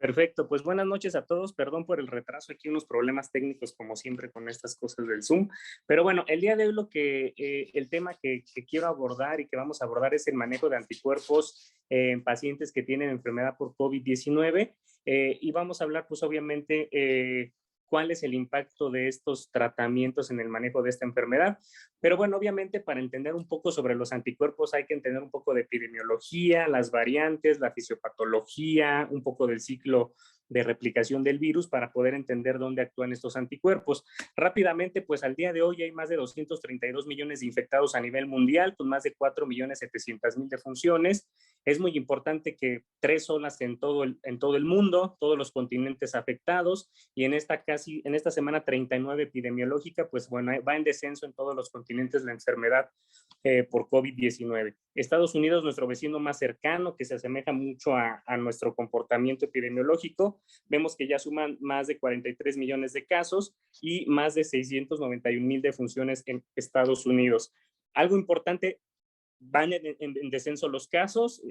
Perfecto, pues buenas noches a todos. Perdón por el retraso, aquí unos problemas técnicos como siempre con estas cosas del Zoom. Pero bueno, el día de hoy el tema que quiero abordar y que vamos a abordar es el manejo de anticuerpos en pacientes que tienen enfermedad por COVID-19 y vamos a hablar pues obviamente cuál es el impacto de estos tratamientos en el manejo de esta enfermedad. Pero bueno, obviamente para entender un poco sobre los anticuerpos hay que entender un poco de epidemiología, las variantes, la fisiopatología, un poco del ciclo de replicación del virus para poder entender dónde actúan estos anticuerpos. Rápidamente, pues al día de hoy hay más de 232 millones de infectados a nivel mundial, con más de 4.700.000 defunciones. Es muy importante que 3 olas en todo el mundo, todos los continentes afectados, y en esta semana 39 epidemiológica, pues bueno, va en descenso en todos los continentes la enfermedad por COVID-19. Estados Unidos, nuestro vecino más cercano, que se asemeja mucho a nuestro comportamiento epidemiológico, vemos que ya suman más de 43 millones de casos y más de 691,000 defunciones en Estados Unidos. Algo importante, van en descenso los casos.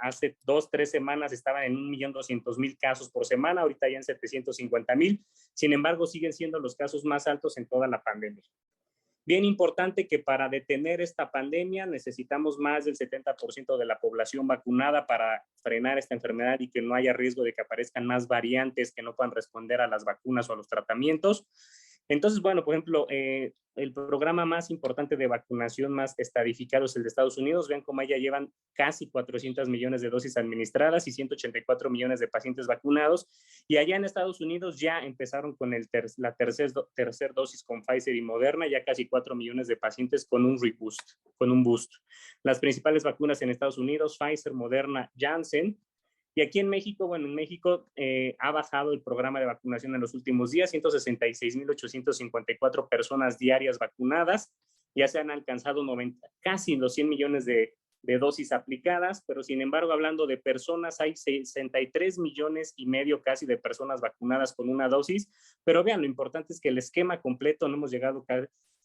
Hace 2-3 semanas estaban en 1.200.000 casos por semana, ahorita ya en 750,000. Sin embargo, siguen siendo los casos más altos en toda la pandemia. Bien importante que para detener esta pandemia necesitamos más del 70% de la población vacunada para frenar esta enfermedad y que no haya riesgo de que aparezcan más variantes que no puedan responder a las vacunas o a los tratamientos. Entonces, bueno, por ejemplo, el programa más importante de vacunación más estadificado es el de Estados Unidos. Vean cómo ya llevan casi 400 millones de dosis administradas y 184 millones de pacientes vacunados. Y allá en Estados Unidos ya empezaron con la tercer dosis con Pfizer y Moderna, ya casi 4 millones de pacientes con un reboost, con un boost. Las principales vacunas en Estados Unidos, Pfizer, Moderna, Janssen. Y aquí en México, bueno, en México ha bajado el programa de vacunación en los últimos días, 166,854 personas diarias vacunadas, ya se han alcanzado casi los 100 millones de dosis aplicadas, pero sin embargo, hablando de personas, hay 63 millones y medio casi de personas vacunadas con una dosis, pero vean, lo importante es que el esquema completo no hemos llegado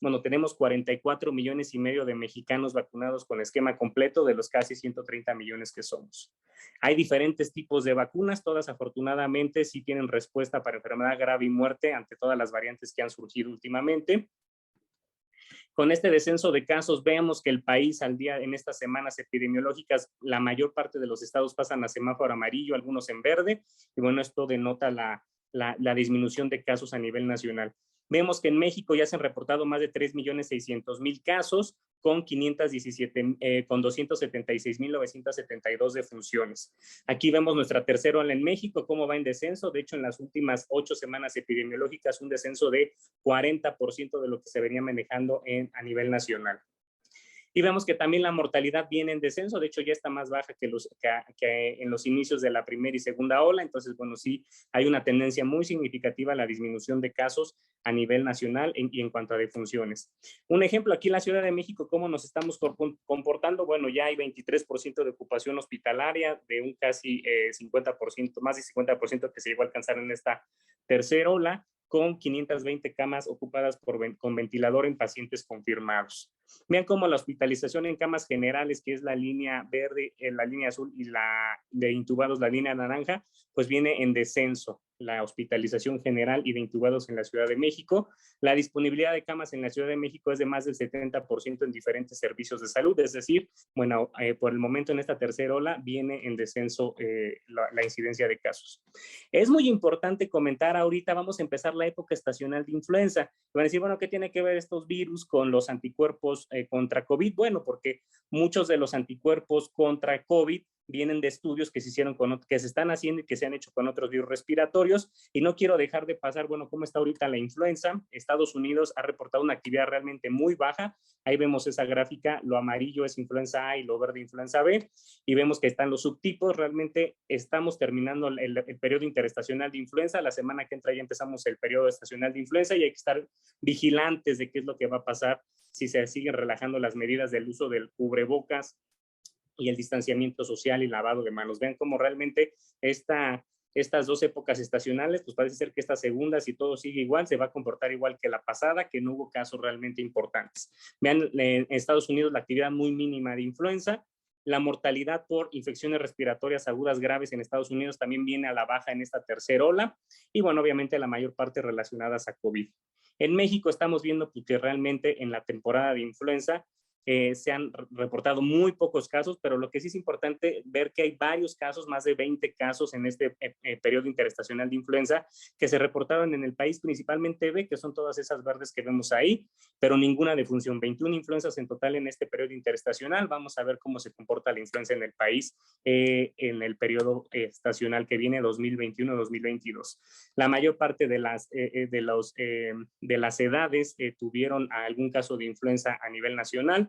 bueno, tenemos 44 millones y medio de mexicanos vacunados con esquema completo de los casi 130 millones que somos. Hay diferentes tipos de vacunas, todas afortunadamente sí tienen respuesta para enfermedad grave y muerte ante todas las variantes que han surgido últimamente. Con este descenso de casos, vemos que el país al día, en estas semanas epidemiológicas, la mayor parte de los estados pasan a semáforo amarillo, algunos en verde, y bueno, esto denota la disminución de casos a nivel nacional. Vemos que en México ya se han reportado más de 3.600.000 casos con 276.972 defunciones. Aquí vemos nuestra tercera ola en México, cómo va en descenso. De hecho, en las últimas 8 semanas epidemiológicas, un descenso de 40% de lo que se venía manejando a nivel nacional. Y vemos que también la mortalidad viene en descenso, de hecho ya está más baja que en los inicios de la primera y segunda ola, entonces bueno, sí hay una tendencia muy significativa a la disminución de casos a nivel nacional y en cuanto a defunciones. Un ejemplo, aquí en la Ciudad de México, ¿cómo nos estamos comportando? Bueno, ya hay 23% de ocupación hospitalaria, de un casi 50%, más de 50% que se llegó a alcanzar en esta tercera ola, con 520 camas ocupadas con ventilador en pacientes confirmados. Vean cómo la hospitalización en camas generales, que es la línea verde, la línea azul, y la de intubados, la línea naranja, pues viene en descenso. La hospitalización general y de intubados en la Ciudad de México. La disponibilidad de camas en la Ciudad de México es de más del 70% en diferentes servicios de salud, es decir, bueno, por el momento en esta tercera ola viene en descenso la incidencia de casos. Es muy importante comentar ahorita, vamos a empezar la época estacional de influenza. Van a decir, bueno, ¿qué tiene que ver estos virus con los anticuerpos contra COVID? Bueno, porque muchos de los anticuerpos contra COVID vienen de estudios que se están haciendo y que se han hecho con otros virus respiratorios, y no quiero dejar de pasar, bueno, cómo está ahorita la influenza. Estados Unidos ha reportado una actividad realmente muy baja, ahí vemos esa gráfica, lo amarillo es influenza A y lo verde influenza B, y vemos que están los subtipos. Realmente estamos terminando el periodo interestacional de influenza, la semana que entra ya empezamos el periodo estacional de influenza y hay que estar vigilantes de qué es lo que va a pasar si se siguen relajando las medidas del uso del cubrebocas y el distanciamiento social y lavado de manos. Vean cómo realmente estas dos épocas estacionales, pues parece ser que esta segunda, si todo sigue igual, se va a comportar igual que la pasada, que no hubo casos realmente importantes. Vean, en Estados Unidos la actividad muy mínima de influenza, La mortalidad por infecciones respiratorias agudas graves en Estados Unidos también viene a la baja en esta tercera ola y bueno, obviamente la mayor parte relacionadas a COVID. En México estamos viendo que realmente en la temporada de influenza se han reportado muy pocos casos, pero lo que sí es importante ver que hay varios casos, más de 20 casos en este periodo interestacional de influenza que se reportaron en el país, principalmente B, que son todas esas verdes que vemos ahí, pero ninguna de función. 21 influencias en total en este periodo interestacional. Vamos a ver cómo se comporta la influenza en el país en el periodo estacional que viene 2021-2022. La mayor parte de las edades tuvieron algún caso de influenza a nivel nacional.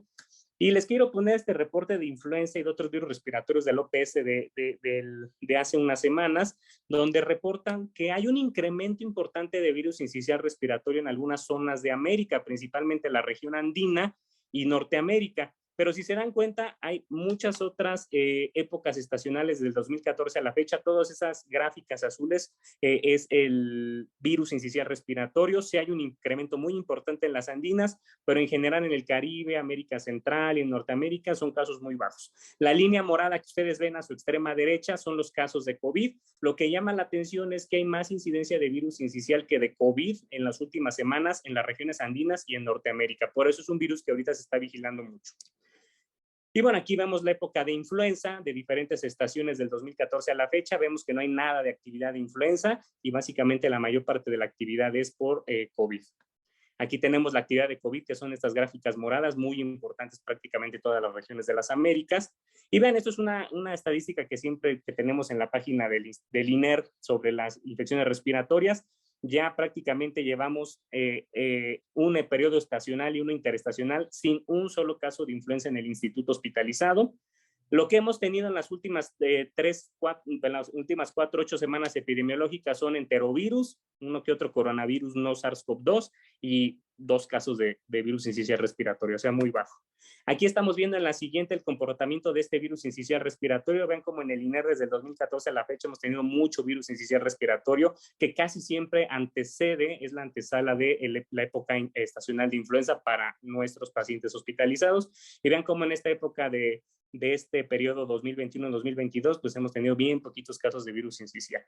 Y les quiero poner este reporte de influenza y de otros virus respiratorios del OPS de hace unas semanas, donde reportan que hay un incremento importante de virus incisional respiratorio en algunas zonas de América, principalmente la región andina y Norteamérica. Pero si se dan cuenta, hay muchas otras épocas estacionales del 2014 a la fecha. Todas esas gráficas azules es el virus incisional respiratorio. Sí hay un incremento muy importante en las andinas, pero en general en el Caribe, América Central y en Norteamérica son casos muy bajos. La línea morada que ustedes ven a su extrema derecha son los casos de COVID. Lo que llama la atención es que hay más incidencia de virus incisional que de COVID en las últimas semanas en las regiones andinas y en Norteamérica. Por eso es un virus que ahorita se está vigilando mucho. Y bueno, aquí vemos la época de influenza de diferentes estaciones del 2014 a la fecha. Vemos que no hay nada de actividad de influenza y básicamente la mayor parte de la actividad es por COVID. Aquí tenemos la actividad de COVID, que son estas gráficas moradas, muy importantes prácticamente en todas las regiones de las Américas. Y vean, esto es una estadística que siempre que tenemos en la página del INER sobre las infecciones respiratorias. Ya prácticamente llevamos un periodo estacional y uno interestacional sin un solo caso de influenza en el instituto hospitalizado. Lo que hemos tenido en las últimas 4, 8 semanas epidemiológicas son enterovirus, uno que otro coronavirus no SARS-CoV-2 y 2 casos de virus incisional respiratorio, o sea, muy bajo. Aquí estamos viendo en la siguiente el comportamiento de este virus incisional respiratorio. Ven como en el INER desde el 2014 a la fecha hemos tenido mucho virus incisional respiratorio que casi siempre antecede, es la antesala de la época estacional de influenza para nuestros pacientes hospitalizados. Y vean cómo en esta época de este periodo 2021-2022, pues hemos tenido bien poquitos casos de virus incisional.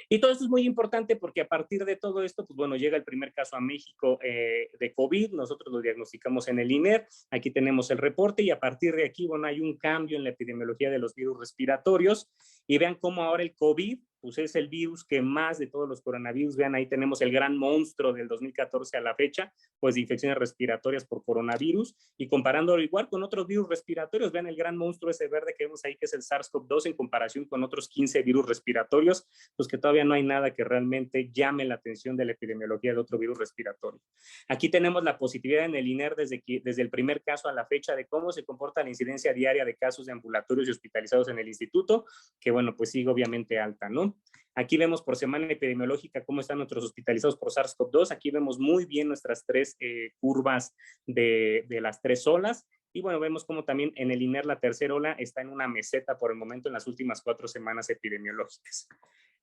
Y todo esto es muy importante porque a partir de todo esto, pues bueno, llega el primer caso a México de COVID, nosotros lo diagnosticamos en el INER, aquí tenemos el reporte y a partir de aquí, bueno, hay un cambio en la epidemiología de los virus respiratorios y vean cómo ahora el COVID, pues es el virus que más de todos los coronavirus, vean ahí tenemos el gran monstruo del 2014 a la fecha, pues de infecciones respiratorias por coronavirus y comparándolo igual con otros virus respiratorios, vean el gran monstruo ese verde que vemos ahí que es el SARS-CoV-2 en comparación con otros 15 virus respiratorios, pues que todavía no hay nada que realmente llame la atención de la epidemiología de otro virus respiratorio. Aquí tenemos la positividad en el INER desde el primer caso a la fecha de cómo se comporta la incidencia diaria de casos de ambulatorios y hospitalizados en el instituto, que bueno, pues sigue obviamente alta, ¿no? Aquí vemos por semana epidemiológica cómo están nuestros hospitalizados por SARS-CoV-2. Aquí vemos muy bien nuestras 3 curvas de las 3 olas. Y bueno, vemos cómo también en el INER la tercera ola está en una meseta por el momento en las últimas 4 semanas epidemiológicas.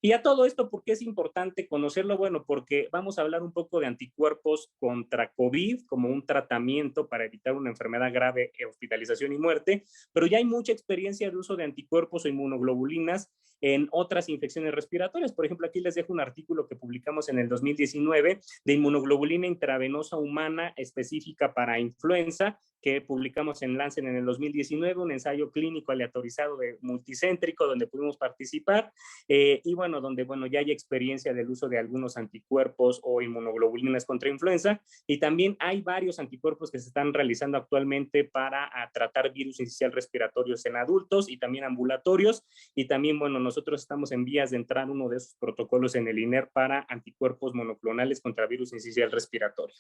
Y a todo esto, ¿por qué es importante conocerlo? Bueno, porque vamos a hablar un poco de anticuerpos contra COVID como un tratamiento para evitar una enfermedad grave, hospitalización y muerte, pero ya hay mucha experiencia de uso de anticuerpos o inmunoglobulinas en otras infecciones respiratorias. Por ejemplo, aquí les dejo un artículo que publicamos en el 2019 de inmunoglobulina intravenosa humana específica para influenza, que publicamos en Lancet en el 2019, un ensayo clínico aleatorizado de multicéntrico donde pudimos participar y bueno, donde bueno, ya hay experiencia del uso de algunos anticuerpos o inmunoglobulinas contra influenza y también hay varios anticuerpos que se están realizando actualmente para tratar virus incisional respiratorios en adultos y también ambulatorios y también bueno, nosotros estamos en vías de entrar uno de esos protocolos en el INER para anticuerpos monoclonales contra virus incisional respiratorio.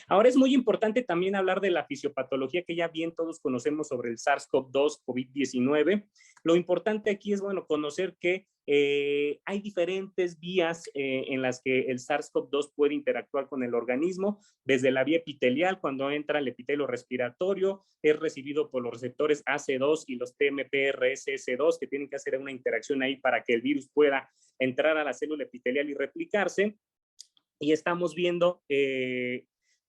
Ahora es muy importante también hablar de la fisiopatología que ya bien todos conocemos sobre el SARS-CoV-2, COVID-19. Lo importante aquí es, bueno, conocer que hay diferentes vías en las que el SARS-CoV-2 puede interactuar con el organismo, desde la vía epitelial, cuando entra el epitelio respiratorio, es recibido por los receptores AC2 y los TMPRSS2, que tienen que hacer una interacción ahí para que el virus pueda entrar a la célula epitelial y replicarse. Y estamos viendo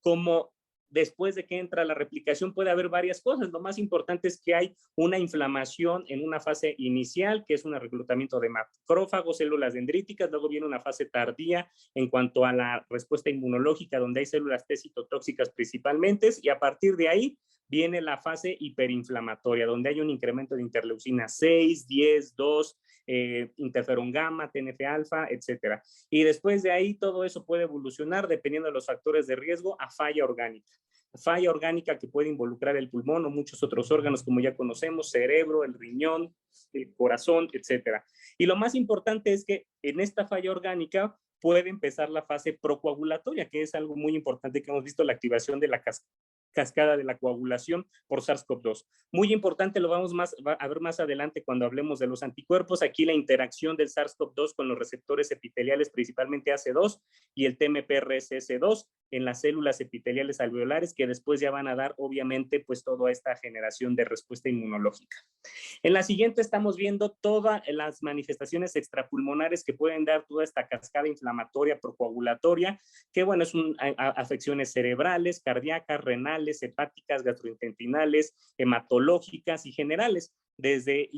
cómo después de que entra la replicación puede haber varias cosas. Lo más importante es que hay una inflamación en una fase inicial, que es un reclutamiento de macrófagos, células dendríticas, luego viene una fase tardía en cuanto a la respuesta inmunológica, donde hay células T citotóxicas principalmente, y a partir de ahí viene la fase hiperinflamatoria, donde hay un incremento de interleucina 6, 10, 2, interferón gamma, TNF-alfa, etcétera. Y después de ahí todo eso puede evolucionar dependiendo de los factores de riesgo a falla orgánica. Falla orgánica que puede involucrar el pulmón o muchos otros órganos como ya conocemos, cerebro, el riñón, el corazón, etcétera. Y lo más importante es que en esta falla orgánica puede empezar la fase procoagulatoria, que es algo muy importante que hemos visto, la activación de la cascada de la coagulación por SARS-CoV-2. Muy importante, lo vamos a ver más adelante cuando hablemos de los anticuerpos. Aquí la interacción del SARS-CoV-2 con los receptores epiteliales, principalmente AC2 y el TMPRSS2 en las células epiteliales alveolares, que después ya van a dar, obviamente, pues toda esta generación de respuesta inmunológica. En la siguiente estamos viendo todas las manifestaciones extrapulmonares que pueden dar toda esta cascada inflamatoria procoagulatoria, que bueno, es afecciones cerebrales, cardíacas, renales, hepáticas, gastrointestinales, hematológicas y generales, desde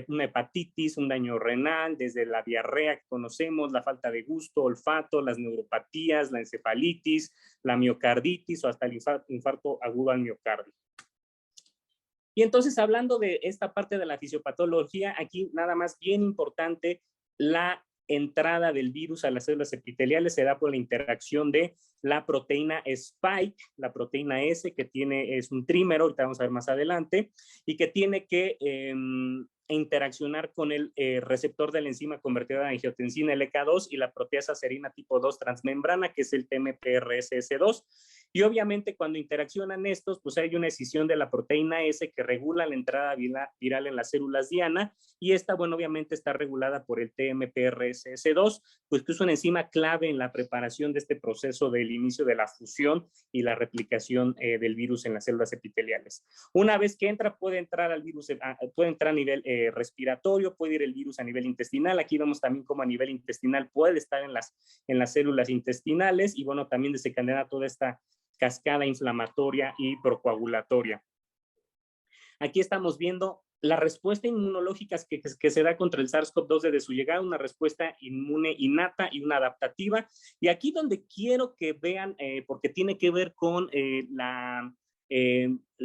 una hepatitis, un daño renal, desde la diarrea que conocemos, la falta de gusto, olfato, las neuropatías, la encefalitis, la miocarditis o hasta el infarto agudo al miocardio. Y entonces, hablando de esta parte de la fisiopatología, aquí nada más bien importante, la entrada del virus a las células epiteliales se da por la interacción de la proteína Spike, la proteína S, que es un trímero, ahorita vamos a ver más adelante, y que tiene que interaccionar con el receptor de la enzima convertidora de angiotensina LK2 y la proteasa serina tipo 2 transmembrana, que es el TMPRSS2. Y obviamente cuando interaccionan estos, pues hay una escisión de la proteína S que regula la entrada viral en las células diana, y esta, bueno, obviamente está regulada por el TMPRSS2, pues que es una enzima clave en la preparación de este proceso del inicio de la fusión y la replicación del virus en las células epiteliales. Una vez que entra, puede entrar al virus, puede entrar a nivel respiratorio, puede ir el virus a nivel intestinal. Aquí vemos también cómo a nivel intestinal puede estar en las células intestinales, y bueno, también desencadena toda esta cascada inflamatoria y procoagulatoria. Aquí estamos viendo la respuesta inmunológica que se da contra el SARS-CoV-2 desde su llegada, una respuesta inmune innata y una adaptativa. Y aquí donde quiero que vean, porque tiene que ver con la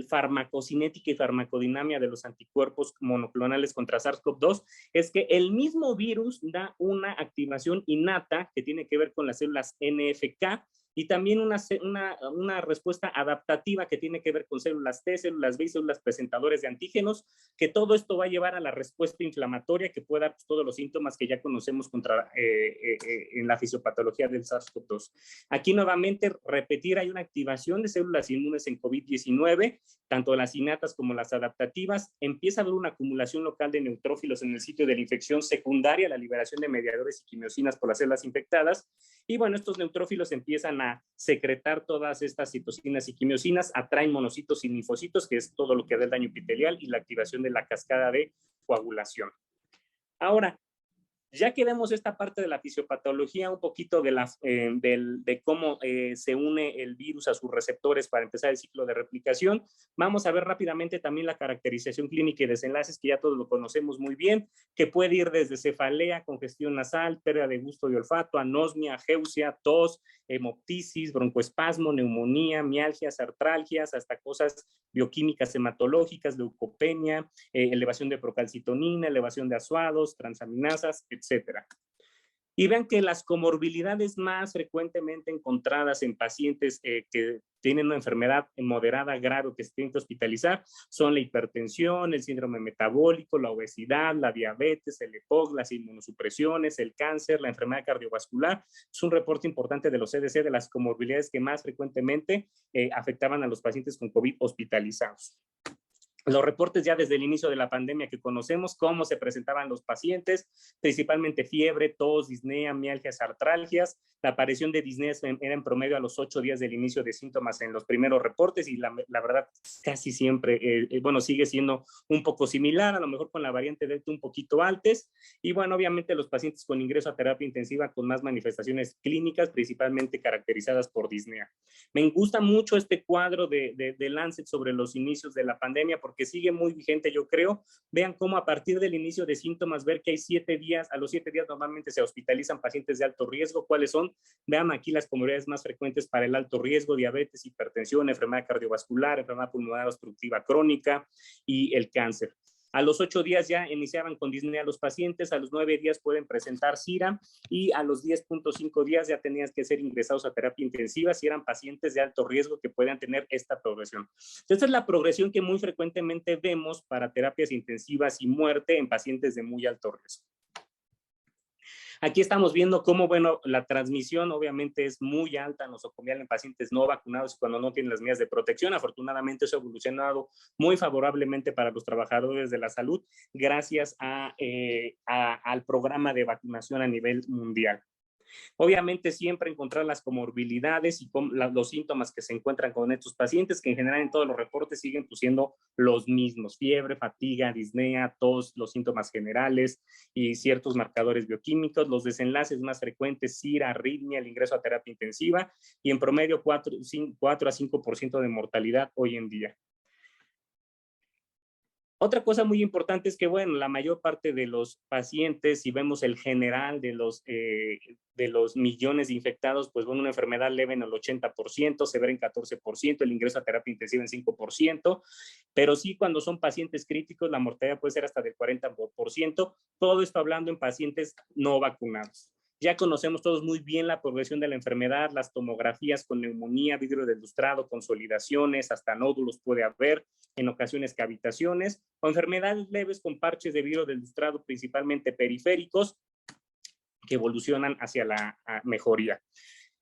farmacocinética y farmacodinamia de los anticuerpos monoclonales contra SARS-CoV-2, es que el mismo virus da una activación innata que tiene que ver con las células NFK, y también una respuesta adaptativa que tiene que ver con células T, células B y células presentadores de antígenos, que todo esto va a llevar a la respuesta inflamatoria que puede dar todos los síntomas que ya conocemos en la fisiopatología del SARS-CoV-2. Aquí nuevamente repetir, hay una activación de células inmunes en COVID-19, tanto las innatas como las adaptativas. Empieza a haber una acumulación local de neutrófilos en el sitio de la infección secundaria, la liberación de mediadores y quimiosinas por las células infectadas, y bueno, estos neutrófilos empiezan a secretar todas estas citocinas y quimiosinas, atraen monocitos y linfocitos, que es todo lo que da el daño epitelial y la activación de la cascada de coagulación. Ahora, ya que vemos esta parte de la fisiopatología, un poquito de cómo se une el virus a sus receptores para empezar el ciclo de replicación, vamos a ver rápidamente también la caracterización clínica y desenlaces, que ya todos lo conocemos muy bien, que puede ir desde cefalea, congestión nasal, pérdida de gusto y olfato, anosmia, ageusia, tos, hemoptisis, broncoespasmo, neumonía, mialgias, artralgias, hasta cosas bioquímicas hematológicas, leucopenia, elevación de procalcitonina, elevación de azuados, transaminasas, etcétera. Y vean que las comorbilidades más frecuentemente encontradas en pacientes que tienen una enfermedad moderada, grave o que se tienen que hospitalizar son la hipertensión, el síndrome metabólico, la obesidad, la diabetes, el EPOC, las inmunosupresiones, el cáncer, la enfermedad cardiovascular. Es un reporte importante de los CDC de las comorbilidades que más frecuentemente afectaban a los pacientes con COVID hospitalizados. los reportes ya desde el inicio de la pandemia que conocemos, cómo se presentaban los pacientes, principalmente fiebre, tos, disnea, mialgias, artralgias. La aparición de disnea era en promedio a los 8 días del inicio de síntomas en los primeros reportes y la verdad casi siempre, bueno, sigue siendo un poco similar, a lo mejor con la variante Delta un poquito altas. Y bueno, obviamente los pacientes con ingreso a terapia intensiva con más manifestaciones clínicas, principalmente caracterizadas por disnea. Me gusta mucho este cuadro de Lancet sobre los inicios de la pandemia porque sigue muy vigente, yo creo. Vean cómo a partir del inicio de síntomas, ver que hay 7 días, a los 7 días normalmente se hospitalizan pacientes de alto riesgo. ¿Cuáles son? Vean aquí las comorbilidades más frecuentes para el alto riesgo: diabetes, hipertensión, enfermedad cardiovascular, enfermedad pulmonar obstructiva crónica y el cáncer. A los 8 días ya iniciaban con disnea los pacientes, a los 9 días pueden presentar SIRA y a los 10.5 días ya tenían que ser ingresados a terapia intensiva si eran pacientes de alto riesgo que puedan tener esta progresión. Esta es la progresión que muy frecuentemente vemos para terapias intensivas y muerte en pacientes de muy alto riesgo. Aquí estamos viendo cómo, bueno, la transmisión obviamente es muy alta nosocomial en pacientes no vacunados y cuando no tienen las medidas de protección. Afortunadamente eso ha evolucionado muy favorablemente para los trabajadores de la salud gracias al programa de vacunación a nivel mundial. Obviamente siempre encontrar las comorbilidades y los síntomas que se encuentran con estos pacientes, que en general en todos los reportes siguen siendo los mismos: fiebre, fatiga, disnea, tos, los síntomas generales y ciertos marcadores bioquímicos. Los desenlaces más frecuentes: SIRA, arritmia, el ingreso a terapia intensiva y en promedio 4 a 5% de mortalidad hoy en día. Otra cosa muy importante es que, bueno, la mayor parte de los pacientes, si vemos el general de los millones de infectados, pues bueno, una enfermedad leve en el 80%, severa en 14%, el ingreso a terapia intensiva en 5%, pero sí cuando son pacientes críticos, la mortalidad puede ser hasta del 40%, todo esto hablando en pacientes no vacunados. Ya conocemos todos muy bien la progresión de la enfermedad, las tomografías con neumonía, vidrio de lustrado, consolidaciones, hasta nódulos puede haber, en ocasiones cavitaciones, o enfermedades leves con parches de vidrio de lustrado, principalmente periféricos, que evolucionan hacia la mejoría.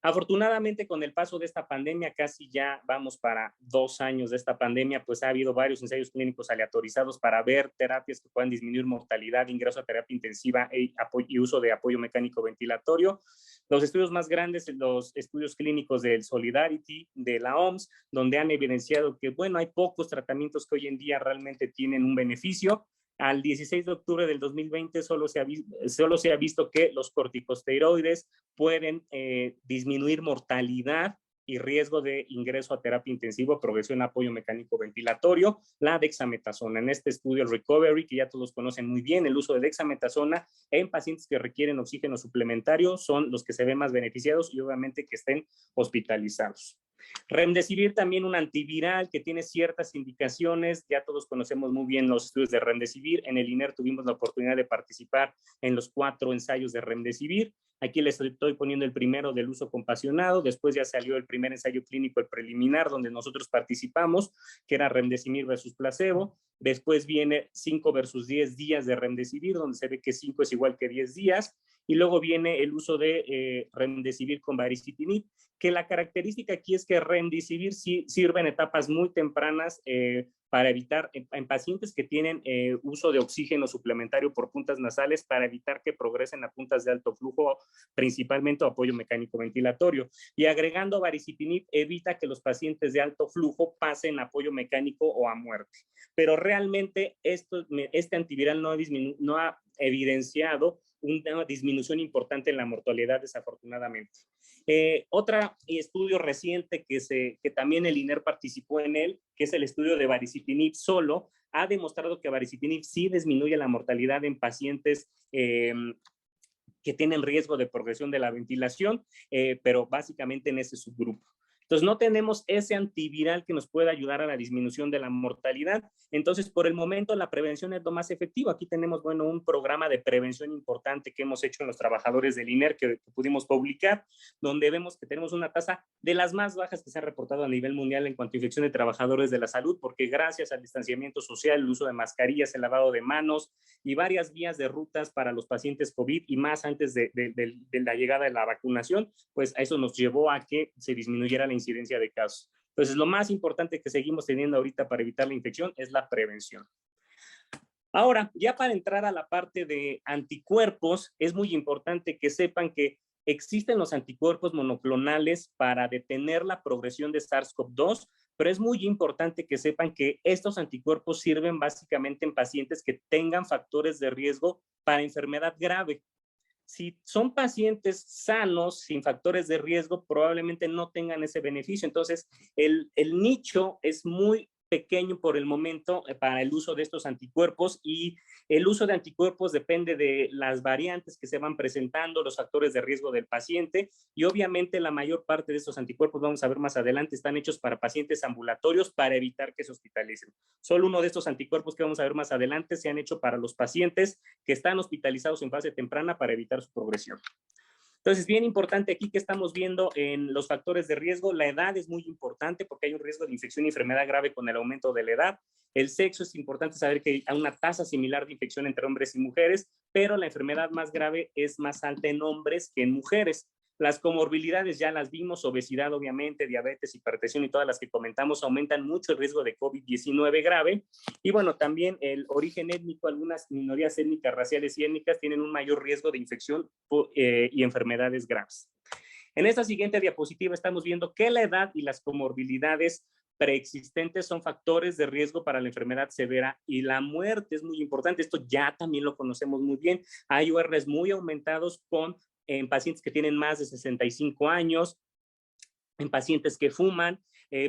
Afortunadamente, con el paso de esta pandemia, casi ya vamos para 2 años de esta pandemia, pues ha habido varios ensayos clínicos aleatorizados para ver terapias que puedan disminuir mortalidad, ingreso a terapia intensiva y uso de apoyo mecánico ventilatorio. Los estudios más grandes, los estudios clínicos del Solidarity, de la OMS, donde han evidenciado que, bueno, hay pocos tratamientos que hoy en día realmente tienen un beneficio. Al 16 de octubre del 2020 solo se ha visto que los corticosteroides pueden disminuir mortalidad y riesgo de ingreso a terapia intensiva, progresión a apoyo mecánico ventilatorio. La dexametasona, en este estudio el Recovery, que ya todos conocen muy bien, el uso de dexametasona en pacientes que requieren oxígeno suplementario son los que se ven más beneficiados y obviamente que estén hospitalizados. Remdesivir, también un antiviral que tiene ciertas indicaciones, ya todos conocemos muy bien los estudios de Remdesivir. En el INER tuvimos la oportunidad de participar en los 4 ensayos de Remdesivir. Aquí les estoy poniendo el primero del uso compasionado, después ya salió el primer ensayo clínico, el preliminar, donde nosotros participamos, que era Remdesivir versus placebo. Después viene 5 versus 10 días de Remdesivir, donde se ve que 5 es igual que 10 días. Y luego viene el uso de Remdesivir con baricitinib, que la característica aquí es que Remdesivir sí sirve en etapas muy tempranas para evitar, en pacientes que tienen uso de oxígeno suplementario por puntas nasales, para evitar que progresen a puntas de alto flujo, principalmente apoyo mecánico ventilatorio. Y agregando baricitinib evita que los pacientes de alto flujo pasen a apoyo mecánico o a muerte. Pero realmente este antiviral no ha evidenciado una disminución importante en la mortalidad, desafortunadamente. Otro estudio reciente que también el INER participó en él, que es el estudio de baricitinib solo, ha demostrado que baricitinib sí disminuye la mortalidad en pacientes que tienen riesgo de progresión de la ventilación, pero básicamente en ese subgrupo. Entonces, no tenemos ese antiviral que nos pueda ayudar a la disminución de la mortalidad. Entonces, por el momento, la prevención es lo más efectivo. Aquí tenemos, bueno, un programa de prevención importante que hemos hecho en los trabajadores del INER que pudimos publicar, donde vemos que tenemos una tasa de las más bajas que se ha reportado a nivel mundial en cuanto a infección de trabajadores de la salud, porque gracias al distanciamiento social, el uso de mascarillas, el lavado de manos y varias vías de rutas para los pacientes COVID y más antes de la llegada de la vacunación, pues a eso nos llevó a que se disminuyera la incidencia de casos. Entonces, lo más importante que seguimos teniendo ahorita para evitar la infección es la prevención. Ahora, ya para entrar a la parte de anticuerpos, es muy importante que sepan que existen los anticuerpos monoclonales para detener la progresión de SARS-CoV-2, pero es muy importante que sepan que estos anticuerpos sirven básicamente en pacientes que tengan factores de riesgo para enfermedad grave. Si son pacientes sanos, sin factores de riesgo, probablemente no tengan ese beneficio. Entonces, el nicho es muy pequeño por el momento para el uso de estos anticuerpos, y el uso de anticuerpos depende de las variantes que se van presentando, los factores de riesgo del paciente, y obviamente la mayor parte de estos anticuerpos, vamos a ver más adelante, están hechos para pacientes ambulatorios para evitar que se hospitalicen. Solo uno de estos anticuerpos que vamos a ver más adelante se han hecho para los pacientes que están hospitalizados en fase temprana para evitar su progresión. Entonces, bien importante aquí que estamos viendo en los factores de riesgo. La edad es muy importante porque hay un riesgo de infección y enfermedad grave con el aumento de la edad. El sexo, es importante saber que hay una tasa similar de infección entre hombres y mujeres, pero la enfermedad más grave es más alta en hombres que en mujeres. Las comorbilidades ya las vimos: obesidad, obviamente, diabetes, hipertensión y todas las que comentamos aumentan mucho el riesgo de COVID-19 grave. Y bueno, también el origen étnico, algunas minorías étnicas, raciales y étnicas tienen un mayor riesgo de infección y enfermedades graves. En esta siguiente diapositiva estamos viendo que la edad y las comorbilidades preexistentes son factores de riesgo para la enfermedad severa y la muerte. Es muy importante, esto ya también lo conocemos muy bien. Hay URs muy aumentados en pacientes que tienen más de 65 años, en pacientes que fuman,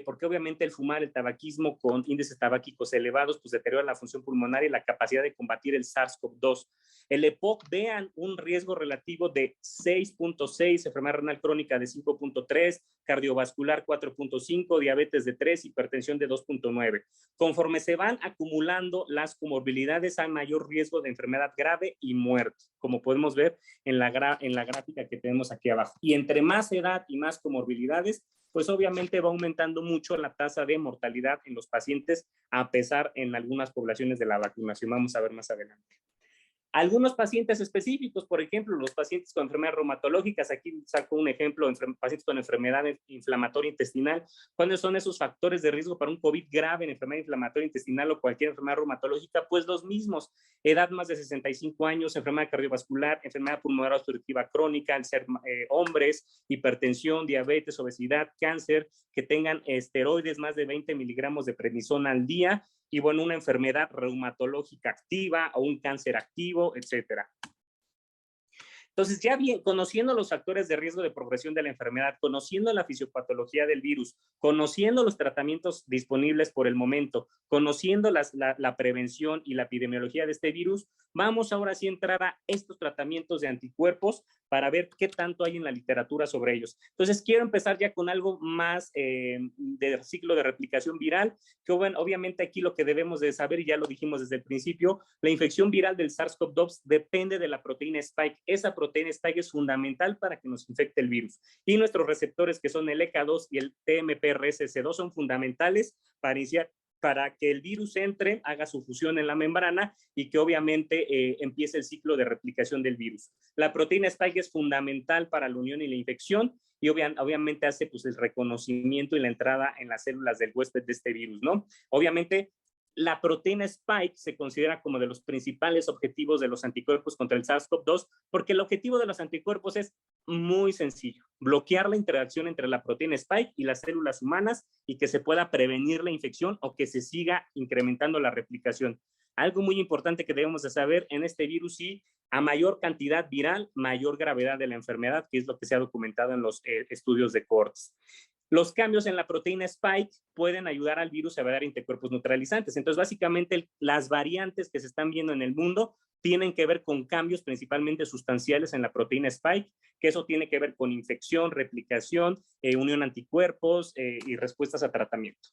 porque obviamente el fumar, el tabaquismo con índices tabáquicos elevados, pues deteriora la función pulmonar y la capacidad de combatir el SARS-CoV-2. El EPOC, vean, un riesgo relativo de 6.6, enfermedad renal crónica de 5.3, cardiovascular 4.5, diabetes de 3, hipertensión de 2.9. Conforme se van acumulando las comorbilidades, hay mayor riesgo de enfermedad grave y muerte, como podemos ver en la gráfica que tenemos aquí abajo. Y entre más edad y más comorbilidades, pues obviamente va aumentando mucho la tasa de mortalidad en los pacientes, a pesar en algunas poblaciones de la vacunación. Vamos a ver más adelante. Algunos pacientes específicos, por ejemplo, los pacientes con enfermedades reumatológicas, aquí saco un ejemplo, pacientes con enfermedad inflamatoria intestinal. ¿Cuáles son esos factores de riesgo para un COVID grave en enfermedad inflamatoria intestinal o cualquier enfermedad reumatológica? Pues los mismos: edad más de 65 años, enfermedad cardiovascular, enfermedad pulmonar obstructiva crónica, al ser hombres, hipertensión, diabetes, obesidad, cáncer, que tengan esteroides más de 20 miligramos de prednisona al día, y bueno, una enfermedad reumatológica activa o un cáncer activo, etcétera. Entonces, ya bien, conociendo los factores de riesgo de progresión de la enfermedad, conociendo la fisiopatología del virus, conociendo los tratamientos disponibles por el momento, conociendo la prevención y la epidemiología de este virus, vamos ahora sí a entrar a estos tratamientos de anticuerpos para ver qué tanto hay en la literatura sobre ellos. Entonces, quiero empezar ya con algo más del ciclo de replicación viral, que bueno, obviamente aquí lo que debemos de saber, y ya lo dijimos desde el principio, la infección viral del SARS-CoV-2 depende de la proteína Spike. Esa proteína Spike es fundamental para que nos infecte el virus, y nuestros receptores, que son el ECA2 y el TMPRSS2, son fundamentales para que el virus entre, haga su fusión en la membrana y que obviamente empiece el ciclo de replicación del virus. La proteína Spike es fundamental para la unión y la infección, y obviamente hace pues el reconocimiento y la entrada en las células del huésped de este virus, ¿no? Obviamente la proteína Spike se considera como de los principales objetivos de los anticuerpos contra el SARS-CoV-2, porque el objetivo de los anticuerpos es muy sencillo: bloquear la interacción entre la proteína Spike y las células humanas, y que se pueda prevenir la infección o que se siga incrementando la replicación. Algo muy importante que debemos de saber en este virus: sí, a mayor cantidad viral, mayor gravedad de la enfermedad, que es lo que se ha documentado en los estudios de cohortes. Los cambios en la proteína Spike pueden ayudar al virus a dar anticuerpos neutralizantes. Entonces, básicamente, las variantes que se están viendo en el mundo tienen que ver con cambios principalmente sustanciales en la proteína Spike, que eso tiene que ver con infección, replicación, unión anticuerpos y respuestas a tratamiento.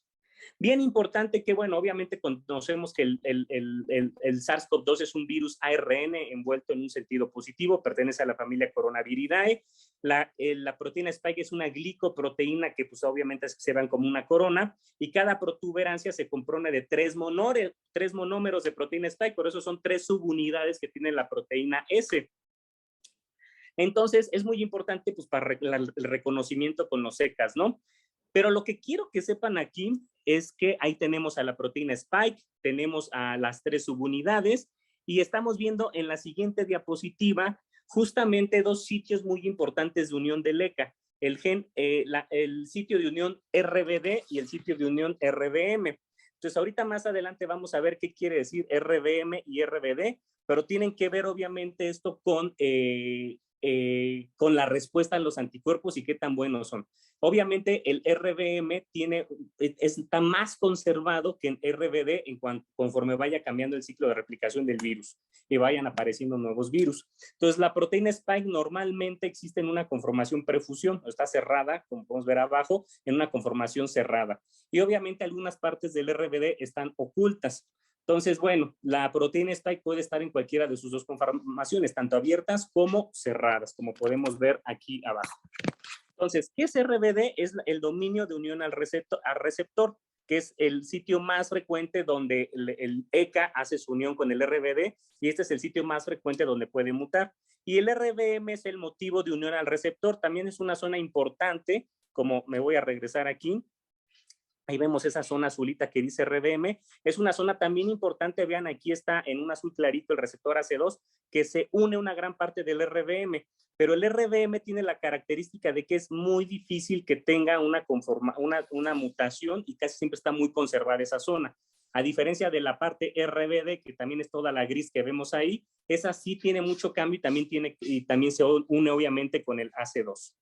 Bien importante que, bueno, obviamente conocemos que el SARS-CoV-2 es un virus ARN envuelto en un sentido positivo, pertenece a la familia Coronaviridae. La proteína Spike es una glicoproteína que pues obviamente se ven como una corona, y cada protuberancia se compone de tres monómeros de proteína Spike, por eso son 3 subunidades que tiene la proteína S. Entonces, es muy importante pues para el reconocimiento con los ECAs, ¿no? Pero lo que quiero que sepan aquí es que ahí tenemos a la proteína Spike, tenemos a las 3 subunidades y estamos viendo en la siguiente diapositiva justamente dos sitios muy importantes de unión del ECA, el sitio de unión RBD y el sitio de unión RBM. Entonces, ahorita más adelante vamos a ver qué quiere decir RBM y RBD, pero tienen que ver obviamente esto con la respuesta a los anticuerpos y qué tan buenos son. Obviamente el RBM está más conservado que en RBD conforme vaya cambiando el ciclo de replicación del virus y vayan apareciendo nuevos virus. Entonces la proteína Spike normalmente existe en una conformación prefusión, está cerrada, como podemos ver abajo, en una conformación cerrada. Y obviamente algunas partes del RBD están ocultas. Entonces, bueno, la proteína Spike puede estar en cualquiera de sus dos conformaciones, tanto abiertas como cerradas, como podemos ver aquí abajo. Entonces, ¿qué es RBD? Es el dominio de unión al receptor, que es el sitio más frecuente donde el ECA hace su unión con el RBD, y este es el sitio más frecuente donde puede mutar. Y el RBM es el motivo de unión al receptor, también es una zona importante, como me voy a regresar aquí. Ahí vemos esa zona azulita que dice RBM. Es una zona también importante. Vean, aquí está en un azul clarito el receptor AC2, que se une una gran parte del RBM. Pero el RBM tiene la característica de que es muy difícil que tenga una mutación y casi siempre está muy conservada esa zona. A diferencia de la parte RBD, que también es toda la gris que vemos ahí, esa sí tiene mucho cambio y también se une obviamente con el AC2.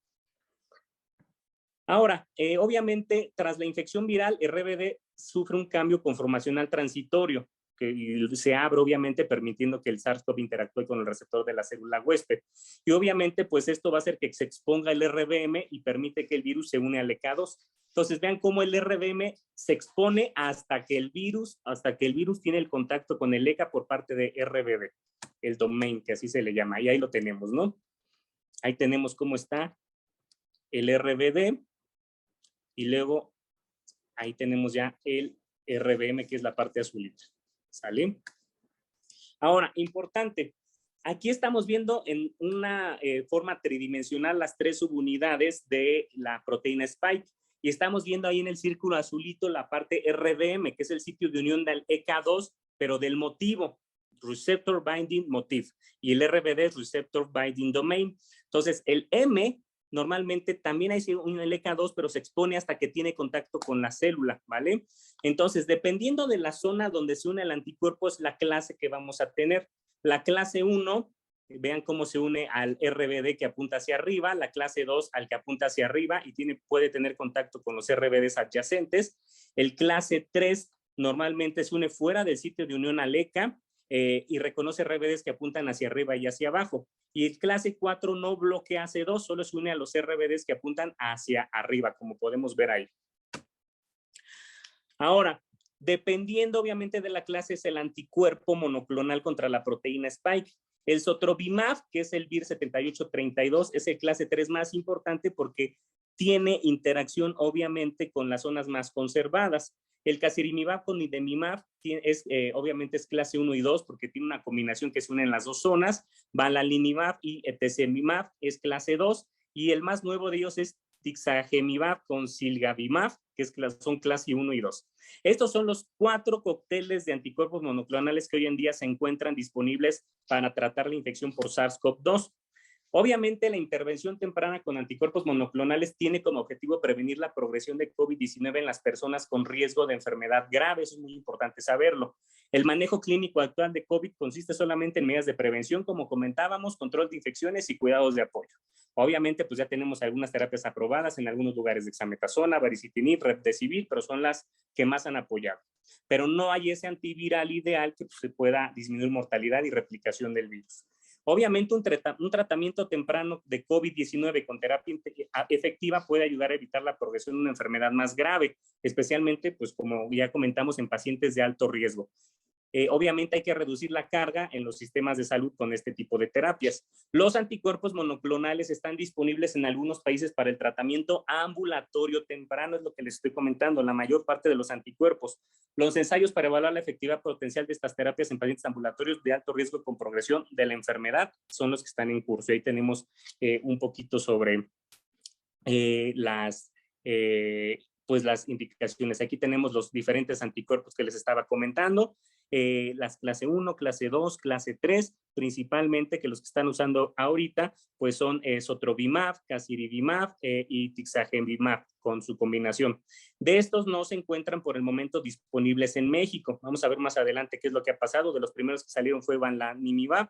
Ahora, obviamente, tras la infección viral, RBD sufre un cambio conformacional transitorio que se abre, obviamente, permitiendo que el SARS-CoV interactúe con el receptor de la célula huésped. Y obviamente, pues esto va a hacer que se exponga el RBM y permite que el virus se une al ECA2. Entonces, vean cómo el RBM se expone hasta que el virus tiene el contacto con el ECA por parte de RBD, el domain, que así se le llama. Y ahí lo tenemos, ¿no? Ahí tenemos cómo está el RBD. Y luego ahí tenemos ya el RBM, que es la parte azulita. ¿Sale? Ahora, importante, aquí estamos viendo en una forma tridimensional las 3 subunidades de la proteína Spike. Y estamos viendo ahí en el círculo azulito la parte RBM, que es el sitio de unión del ECA2, pero del motivo, Receptor Binding Motif. Y el RBD es Receptor Binding Domain. Entonces, el M normalmente también hay un LK2, pero se expone hasta que tiene contacto con la célula, ¿vale? Entonces, dependiendo de la zona donde se une el anticuerpo, es la clase que vamos a tener. La clase 1, vean cómo se une al RBD que apunta hacia arriba, la clase 2 al que apunta hacia arriba y puede tener contacto con los RBDs adyacentes. El clase 3 normalmente se une fuera del sitio de unión al ECA, y reconoce RBDs que apuntan hacia arriba y hacia abajo. Y el clase 4 no bloquea AC2, solo se une a los RBDs que apuntan hacia arriba, como podemos ver ahí. Ahora, dependiendo obviamente de la clase, es el anticuerpo monoclonal contra la proteína Spike. El sotrovimab, que es el VIR-7832, es el clase 3 más importante porque tiene interacción obviamente con las zonas más conservadas. El casirivimab con idemivab obviamente es clase 1 y 2 porque tiene una combinación que se une en las dos zonas. Balalinimab y etesevimab es clase 2 y el más nuevo de ellos es tixagevimab con silgavimab, que son clase 1 y 2. Estos son los 4 cócteles de anticuerpos monoclonales que hoy en día se encuentran disponibles para tratar la infección por SARS-CoV-2. Obviamente, la intervención temprana con anticuerpos monoclonales tiene como objetivo prevenir la progresión de COVID-19 en las personas con riesgo de enfermedad grave. Eso es muy importante saberlo. El manejo clínico actual de COVID consiste solamente en medidas de prevención, como comentábamos, control de infecciones y cuidados de apoyo. Obviamente, pues ya tenemos algunas terapias aprobadas en algunos lugares, dexametasona, baricitinib, remdesivir, pero son las que más han apoyado. Pero no hay ese antiviral ideal que se pueda disminuir mortalidad y replicación del virus. Obviamente, un tratamiento temprano de COVID-19 con terapia efectiva puede ayudar a evitar la progresión de una enfermedad más grave, especialmente, pues como ya comentamos, en pacientes de alto riesgo. Obviamente hay que reducir la carga en los sistemas de salud con este tipo de terapias. Los anticuerpos monoclonales están disponibles en algunos países para el tratamiento ambulatorio temprano, es lo que les estoy comentando, la mayor parte de los anticuerpos. Los ensayos para evaluar la efectividad potencial de estas terapias en pacientes ambulatorios de alto riesgo con progresión de la enfermedad son los que están en curso. Y ahí tenemos un poquito sobre las pues las indicaciones. Aquí tenemos los diferentes anticuerpos que les estaba comentando, las clase 1, clase 2, clase 3, principalmente que los que están usando ahorita, pues son sotrovimab, casirivimab y tixagevimab con su combinación. De estos no se encuentran por el momento disponibles en México. Vamos a ver más adelante qué es lo que ha pasado. De los primeros que salieron fue bamlanimab,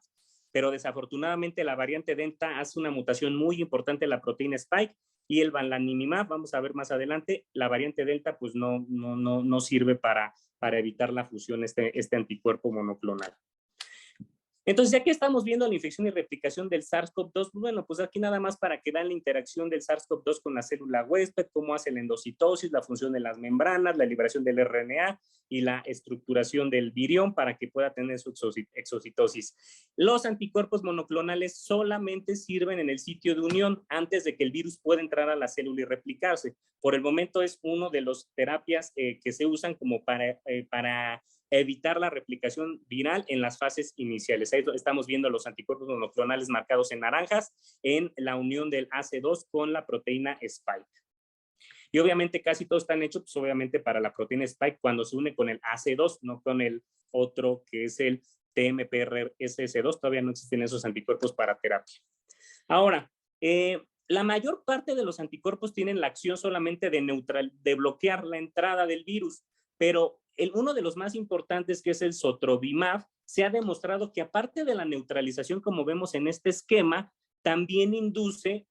pero desafortunadamente la variante Delta hace una mutación muy importante en la proteína Spike y el bamlanimab, vamos a ver más adelante, la variante Delta pues no sirve para evitar la fusión este anticuerpo monoclonal. Entonces, ya que estamos viendo la infección y replicación del SARS-CoV-2, bueno, pues aquí nada más para que vean la interacción del SARS-CoV-2 con la célula huésped, cómo hace la endocitosis, la función de las membranas, la liberación del RNA y la estructuración del virión para que pueda tener su exocitosis. Los anticuerpos monoclonales solamente sirven en el sitio de unión antes de que el virus pueda entrar a la célula y replicarse. Por el momento es uno de las terapias que se usan como para evitar la replicación viral en las fases iniciales. Ahí estamos viendo los anticuerpos monoclonales marcados en naranjas en la unión del AC2 con la proteína Spike. Y obviamente casi todos están hechos, pues obviamente para la proteína Spike cuando se une con el AC2, no con el otro que es el TMPRSS2. Todavía no existen esos anticuerpos para terapia. Ahora, la mayor parte de los anticuerpos tienen la acción solamente de bloquear la entrada del virus, pero uno de los más importantes, que es el sotrovimab, se ha demostrado que aparte de la neutralización, como vemos en este esquema, también induce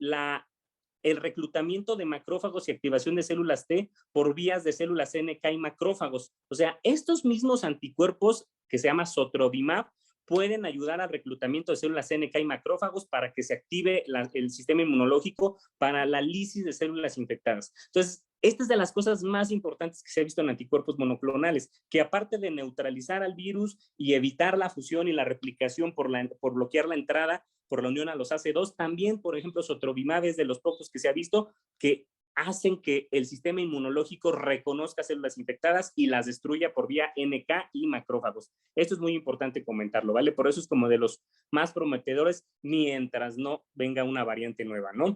el reclutamiento de macrófagos y activación de células T por vías de células NK y macrófagos. O sea, estos mismos anticuerpos, que se llama sotrovimab, pueden ayudar al reclutamiento de células NK y macrófagos para que se active el sistema inmunológico para la lisis de células infectadas. Entonces, esta es de las cosas más importantes que se ha visto en anticuerpos monoclonales, que aparte de neutralizar al virus y evitar la fusión y la replicación por bloquear la entrada, por la unión a los AC2, también, por ejemplo, sotrovimab es de los pocos que se ha visto que hacen que el sistema inmunológico reconozca células infectadas y las destruya por vía NK y macrófagos. Esto es muy importante comentarlo, ¿vale? Por eso es como de los más prometedores mientras no venga una variante nueva, ¿no?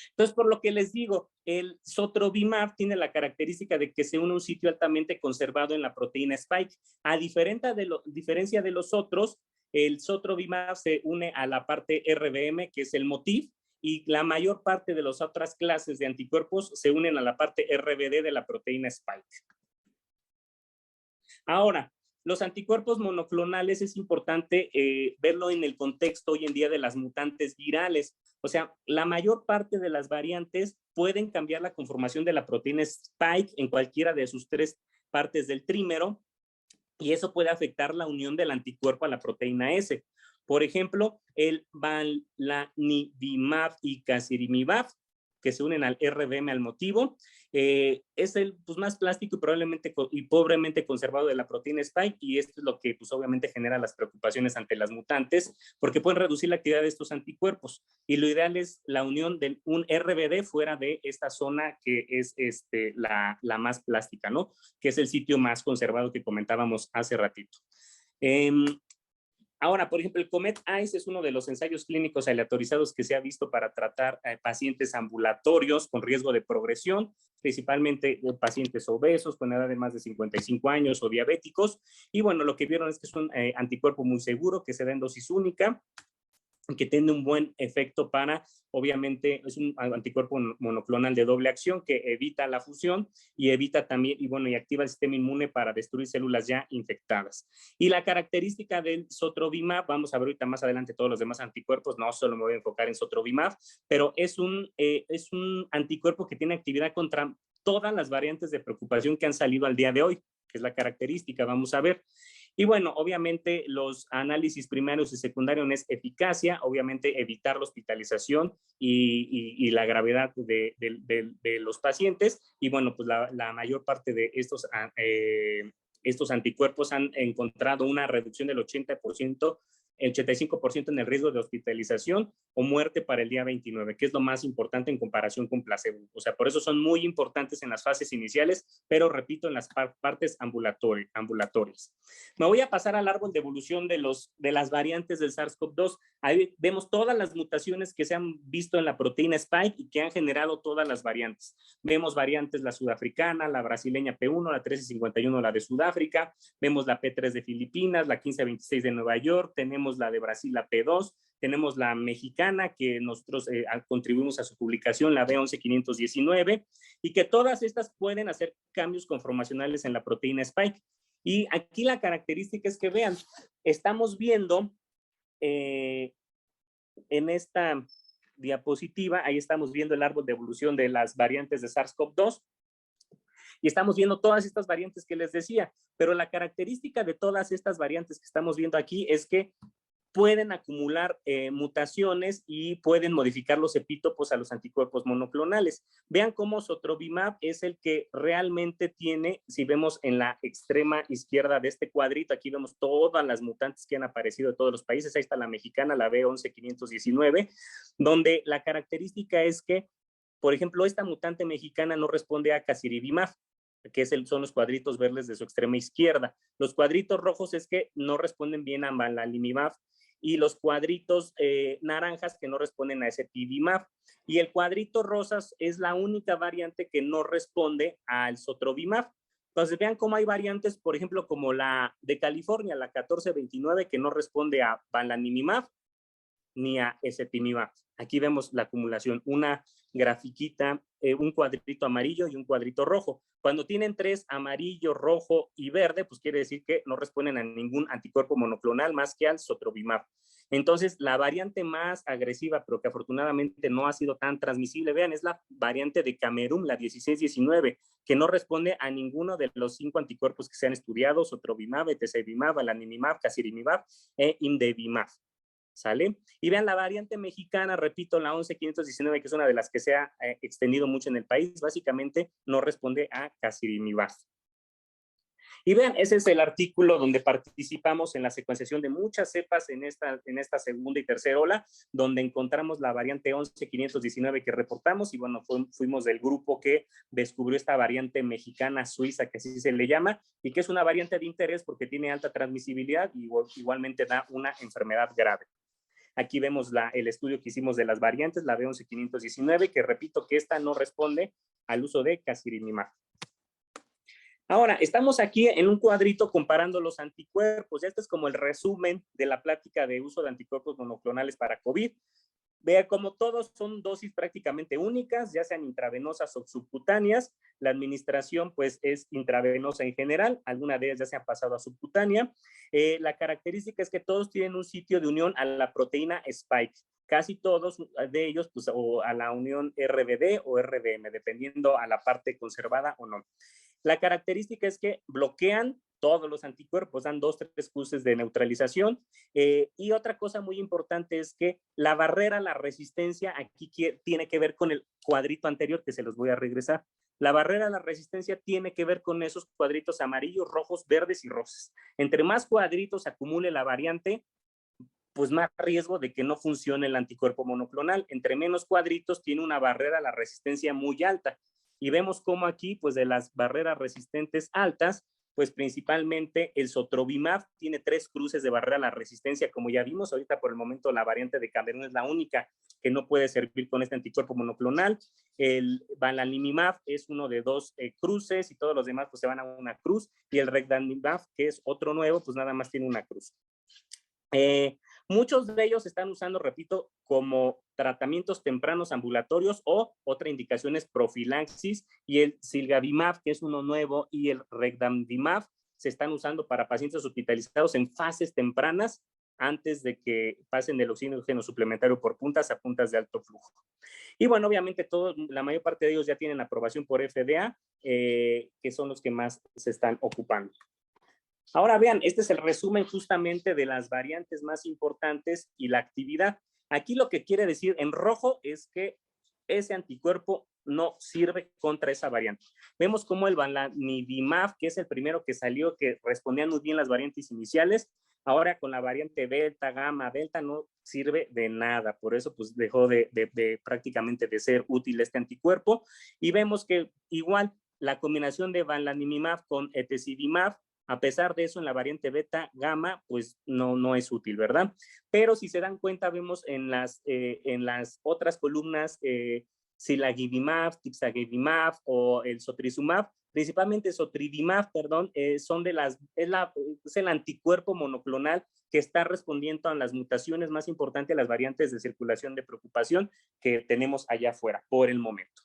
Entonces, por lo que les digo, el sotrovimab tiene la característica de que se une a un sitio altamente conservado en la proteína Spike. A diferencia de los otros, el sotrovimab se une a la parte RBM, que es el motif, y la mayor parte de las otras clases de anticuerpos se unen a la parte RBD de la proteína Spike. Ahora, los anticuerpos monoclonales es importante verlo en el contexto hoy en día de las mutantes virales. O sea, la mayor parte de las variantes pueden cambiar la conformación de la proteína Spike en cualquiera de sus 3 partes del trímero y eso puede afectar la unión del anticuerpo a la proteína S. Por ejemplo, el bamlanivimab y casirivimab, que se unen al RBM al motivo, es el más plástico y pobremente conservado de la proteína Spike, y esto es lo que obviamente genera las preocupaciones ante las mutantes, porque pueden reducir la actividad de estos anticuerpos, y lo ideal es la unión de un RBD fuera de esta zona que es la más plástica, ¿no? Que es el sitio más conservado que comentábamos hace ratito. Ahora, por ejemplo, el COMET-ICE es uno de los ensayos clínicos aleatorizados que se ha visto para tratar pacientes ambulatorios con riesgo de progresión, principalmente pacientes obesos con edad de más de 55 años o diabéticos. Y bueno, lo que vieron es que es un anticuerpo muy seguro que se da en dosis única, que tiene un buen efecto para, obviamente, es un anticuerpo monoclonal de doble acción que evita la fusión y evita también, y activa el sistema inmune para destruir células ya infectadas. Y la característica del sotrovimab, vamos a ver ahorita más adelante todos los demás anticuerpos, no solo me voy a enfocar en sotrovimab, pero es un anticuerpo que tiene actividad contra todas las variantes de preocupación que han salido al día de hoy, que es la característica, vamos a ver. Y bueno, obviamente los análisis primarios y secundarios es eficacia, obviamente evitar la hospitalización y la gravedad de los pacientes. Y bueno, pues la mayor parte de estos anticuerpos han encontrado una reducción del 80% el 85% en el riesgo de hospitalización o muerte para el día 29, que es lo más importante en comparación con placebo. O sea, por eso son muy importantes en las fases iniciales, pero repito, en las partes ambulatorias. Me voy a pasar al árbol de evolución de las variantes del SARS-CoV-2. Ahí vemos todas las mutaciones que se han visto en la proteína Spike y que han generado todas las variantes. Vemos variantes, la sudafricana, la brasileña P1, la 1351, la de Sudáfrica, vemos la P3 de Filipinas, la 1526 de Nueva York, tenemos la de Brasil, la P2, tenemos la mexicana que nosotros contribuimos a su publicación, la B11519, y que todas estas pueden hacer cambios conformacionales en la proteína Spike. Y aquí la característica es que vean, estamos viendo en esta diapositiva, ahí estamos viendo el árbol de evolución de las variantes de SARS-CoV-2 y estamos viendo todas estas variantes que les decía, pero la característica de todas estas variantes que estamos viendo aquí es que pueden acumular mutaciones y pueden modificar los epítopos a los anticuerpos monoclonales. Vean cómo Sotrovimab es el que realmente tiene, si vemos en la extrema izquierda de este cuadrito, aquí vemos todas las mutantes que han aparecido de todos los países, ahí está la mexicana, la B11519, donde la característica es que, por ejemplo, esta mutante mexicana no responde a Casirivimab, que son los cuadritos verdes de su extrema izquierda. Los cuadritos rojos es que no responden bien a Bamlanimab, y los cuadritos naranjas que no responden a Ezetivimab. Y el cuadrito rosas es la única variante que no responde al Sotrovimab. Entonces vean cómo hay variantes, por ejemplo, como la de California, la 1429, que no responde a Bamlanimab ni a Ezetimibat. Aquí vemos la acumulación, una grafiquita, un cuadrito amarillo y un cuadrito rojo. Cuando tienen tres, amarillo, rojo y verde, pues quiere decir que no responden a ningún anticuerpo monoclonal más que al Sotrovimab. Entonces, la variante más agresiva, pero que afortunadamente no ha sido tan transmisible, vean, es la variante de Camerún, la 1619, que no responde a ninguno de los 5 anticuerpos que se han estudiado, Sotrovimab, Etesevimab, Bamlanimab, Casirivimab e Imdevimab. ¿Sale? Y vean la variante mexicana, repito, la 11519, que es una de las que se ha extendido mucho en el país, básicamente no responde a Casirivimab. Y vean, ese es el artículo donde participamos en la secuenciación de muchas cepas en esta segunda y tercera ola, donde encontramos la variante 11519 que reportamos y bueno, fuimos del grupo que descubrió esta variante mexicana suiza, que así se le llama, y que es una variante de interés porque tiene alta transmisibilidad y igualmente da una enfermedad grave. Aquí vemos el estudio que hicimos de las variantes, la B11519, que repito que esta no responde al uso de Casirivimab. Ahora, estamos aquí en un cuadrito comparando los anticuerpos. Este es como el resumen de la plática de uso de anticuerpos monoclonales para COVID. Vea como todos son dosis prácticamente únicas, ya sean intravenosas o subcutáneas. La administración pues es intravenosa en general, alguna de ellas ya se han pasado a subcutánea. La característica es que todos tienen un sitio de unión a la proteína Spike. Casi todos de ellos pues o a la unión RBD o RBM, dependiendo a la parte conservada o no. La característica es que bloquean todos los anticuerpos, dan 2-3 cruces de neutralización. Y otra cosa muy importante es que la barrera, la resistencia, aquí tiene que ver con el cuadrito anterior, que se los voy a regresar. La barrera, la resistencia tiene que ver con esos cuadritos amarillos, rojos, verdes y rosas. Entre más cuadritos acumule la variante, pues más riesgo de que no funcione el anticuerpo monoclonal. Entre menos cuadritos tiene una barrera, la resistencia muy alta. Y vemos cómo aquí, pues de las barreras resistentes altas, pues principalmente el Sotrovimab tiene 3 cruces de barrera a la resistencia, como ya vimos. Ahorita por el momento la variante de Camerún es la única que no puede servir con este anticuerpo monoclonal. El Bamlanimab es uno de 2 cruces y todos los demás pues se van a una cruz. Y el Regdanimab, que es otro nuevo, pues nada más tiene una cruz. Muchos de ellos están usando, repito, como tratamientos tempranos ambulatorios o otra indicación es profilaxis, y el Silgavimab, que es uno nuevo, y el Regdamimab se están usando para pacientes hospitalizados en fases tempranas antes de que pasen del oxígeno suplementario por puntas a puntas de alto flujo. Y bueno, obviamente la mayor parte de ellos ya tienen aprobación por FDA, que son los que más se están ocupando. Ahora vean, este es el resumen justamente de las variantes más importantes y la actividad. Aquí lo que quiere decir en rojo es que ese anticuerpo no sirve contra esa variante. Vemos como el Bamlanivimab, que es el primero que salió, que respondía muy bien las variantes iniciales, Ahora con la variante Beta, Gamma, Delta no sirve de nada, por eso pues dejó prácticamente de ser útil este anticuerpo, y vemos que igual la combinación de bamlanimab con etesivimab, a pesar de eso en la variante Beta, Gamma, pues no es útil, ¿verdad? Pero si se dan cuenta, vemos en las otras columnas silagibimab, tipsagibimab o el sotrizumab, principalmente sotridimab, perdón, es el anticuerpo monoclonal que está respondiendo a las mutaciones más importantes, las variantes de circulación de preocupación que tenemos allá afuera por el momento.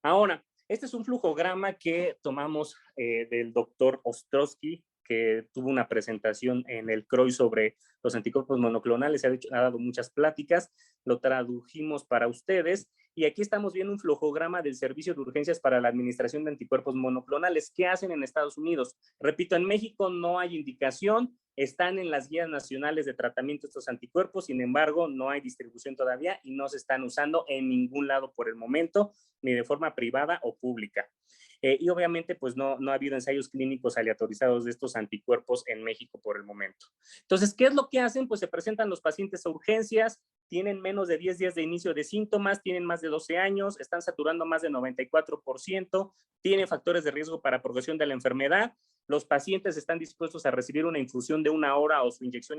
Ahora, este es un flujograma que tomamos del doctor Ostrowski, que tuvo una presentación en el CROI sobre los anticuerpos monoclonales, ha dado muchas pláticas, lo tradujimos para ustedes, y aquí estamos viendo un flujograma del servicio de urgencias para la administración de anticuerpos monoclonales. ¿Qué hacen en Estados Unidos? Repito, en México no hay indicación, están en las guías nacionales de tratamiento de estos anticuerpos, sin embargo, no hay distribución todavía y no se están usando en ningún lado por el momento, ni de forma privada o pública. Y obviamente, pues no ha habido ensayos clínicos aleatorizados de estos anticuerpos en México por el momento. Entonces, ¿qué es lo que hacen? Pues se presentan los pacientes a urgencias, tienen menos de 10 días de inicio de síntomas, tienen más de 12 años, están saturando más de 94%, tienen factores de riesgo para progresión de la enfermedad. Los pacientes están dispuestos a recibir una infusión de 1 hora o su inyección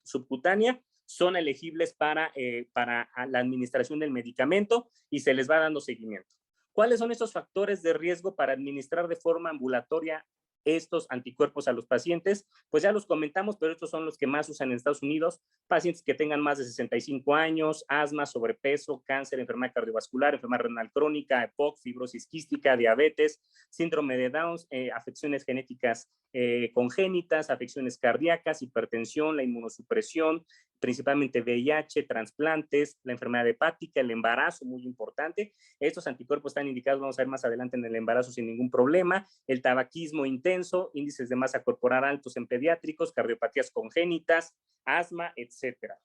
subcutánea, son elegibles para la administración del medicamento y se les va dando seguimiento. ¿Cuáles son estos factores de riesgo para administrar de forma ambulatoria estos anticuerpos a los pacientes? Pues ya los comentamos, pero estos son los que más usan en Estados Unidos: pacientes que tengan más de 65 años, asma, sobrepeso, cáncer, enfermedad cardiovascular, enfermedad renal crónica, EPOC, fibrosis quística, diabetes, síndrome de Down, afecciones genéticas congénitas, afecciones cardíacas, hipertensión, la inmunosupresión, principalmente VIH, trasplantes, la enfermedad hepática, el embarazo, muy importante. Estos anticuerpos están indicados, vamos a ver más adelante, en el embarazo sin ningún problema. El tabaquismo intenso, índices de masa corporal altos en pediátricos, cardiopatías congénitas, asma, etcétera.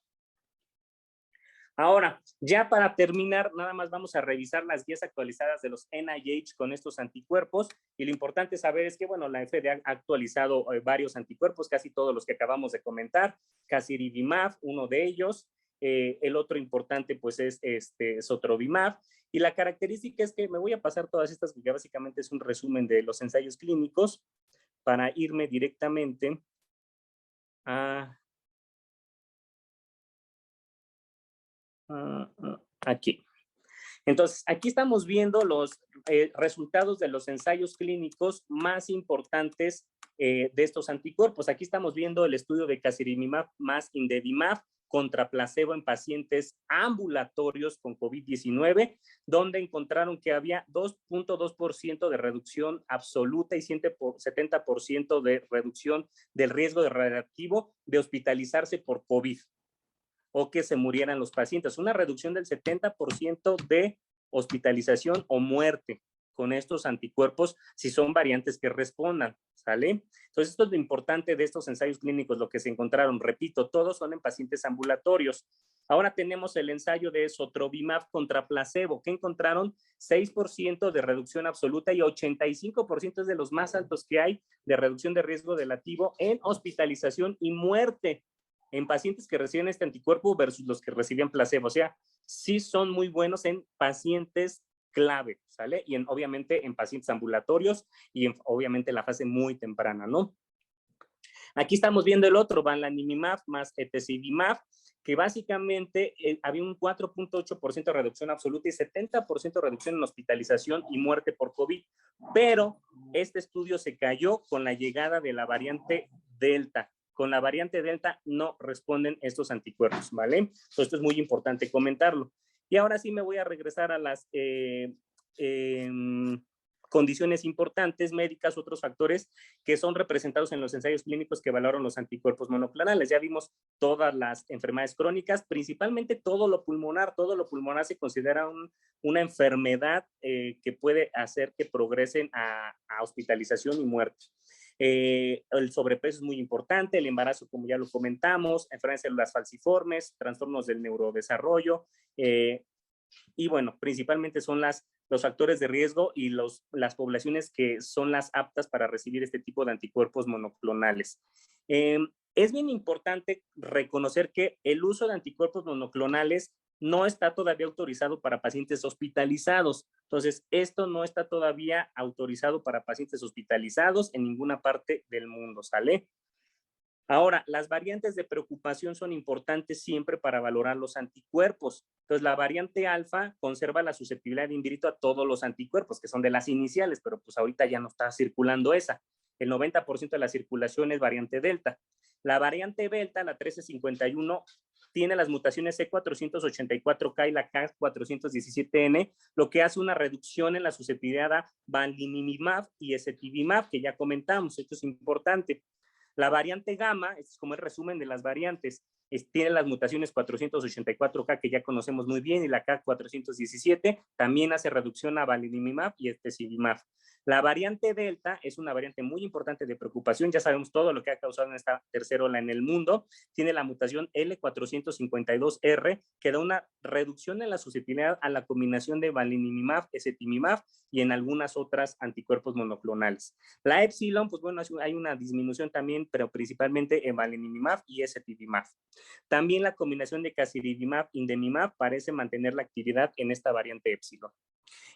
Ahora, ya para terminar, nada más vamos a revisar las guías actualizadas de los NIH con estos anticuerpos, y lo importante saber es que, bueno, la FDA ha actualizado varios anticuerpos, casi todos los que acabamos de comentar, casirivimab, uno de ellos, el otro importante pues es sotrovimab, y la característica es que me voy a pasar todas estas, porque básicamente es un resumen de los ensayos clínicos, para irme directamente a aquí. Entonces, aquí estamos viendo los resultados de los ensayos clínicos más importantes de estos anticuerpos. Aquí estamos viendo el estudio de casirivimab más indevimab contra placebo en pacientes ambulatorios con COVID-19, donde encontraron que había 2.2% de reducción absoluta y 70% de reducción del riesgo de radioactivo de hospitalizarse por COVID o que se murieran los pacientes. Una reducción del 70% de hospitalización o muerte con estos anticuerpos si son variantes que respondan, ¿sale? Entonces, esto es lo importante de estos ensayos clínicos, lo que se encontraron. Repito, todos son en pacientes ambulatorios. Ahora tenemos el ensayo de sotrovimab contra placebo, que encontraron 6% de reducción absoluta y 85% es de los más altos que hay de reducción de riesgo relativo en hospitalización y muerte en pacientes que reciben este anticuerpo versus los que recibían placebo. O sea, sí son muy buenos en pacientes clave, ¿sale? Y obviamente en pacientes ambulatorios y obviamente en la fase muy temprana, ¿no? Aquí estamos viendo el otro, bamlanimab más etesivimab, que básicamente había un 4.8% de reducción absoluta y 70% de reducción en hospitalización y muerte por COVID. Pero este estudio se cayó con la llegada de la variante Delta. Con la variante Delta no responden estos anticuerpos, ¿vale? Entonces, esto es muy importante comentarlo. Y ahora sí me voy a regresar a las condiciones importantes médicas, otros factores que son representados en los ensayos clínicos que evaluaron los anticuerpos monoclonales. Ya vimos todas las enfermedades crónicas, principalmente todo lo pulmonar. Todo lo pulmonar se considera una enfermedad que puede hacer que progresen a hospitalización y muerte. El sobrepeso es muy importante, el embarazo, como ya lo comentamos, enfermedades de células falciformes, trastornos del neurodesarrollo, y bueno, principalmente son las los factores de riesgo y las poblaciones que son las aptas para recibir este tipo de anticuerpos monoclonales. Es bien importante reconocer que el uso de anticuerpos monoclonales no está todavía autorizado para pacientes hospitalizados. Entonces, esto no está todavía autorizado para pacientes hospitalizados en ninguna parte del mundo, ¿sale? Ahora, las variantes de preocupación son importantes siempre para valorar los anticuerpos. Entonces, la variante alfa conserva la susceptibilidad in vitro a todos los anticuerpos, que son de las iniciales, pero pues ahorita ya no está circulando esa. El 90% de la circulación es variante delta. La variante beta, la 1351, tiene las mutaciones C484K y la K417N, lo que hace una reducción en la susceptibilidad a bamlanivimab y ezetimibe, que ya comentamos. Esto es importante. La variante gamma, es como el resumen de las variantes, tiene las mutaciones 484K que ya conocemos muy bien y la K417 también hace reducción a bamlanivimab y etesivimab. La variante delta es una variante muy importante de preocupación, ya sabemos todo lo que ha causado en esta tercera ola en el mundo, tiene la mutación L452R que da una reducción en la susceptibilidad a la combinación de bamlanivimab, ezetimibe y en algunas otras anticuerpos monoclonales. La epsilon, pues bueno, hay una disminución también, pero principalmente en bamlanivimab y ezetimibe. También la combinación de casirivimab y indemimab parece mantener la actividad en esta variante epsilon.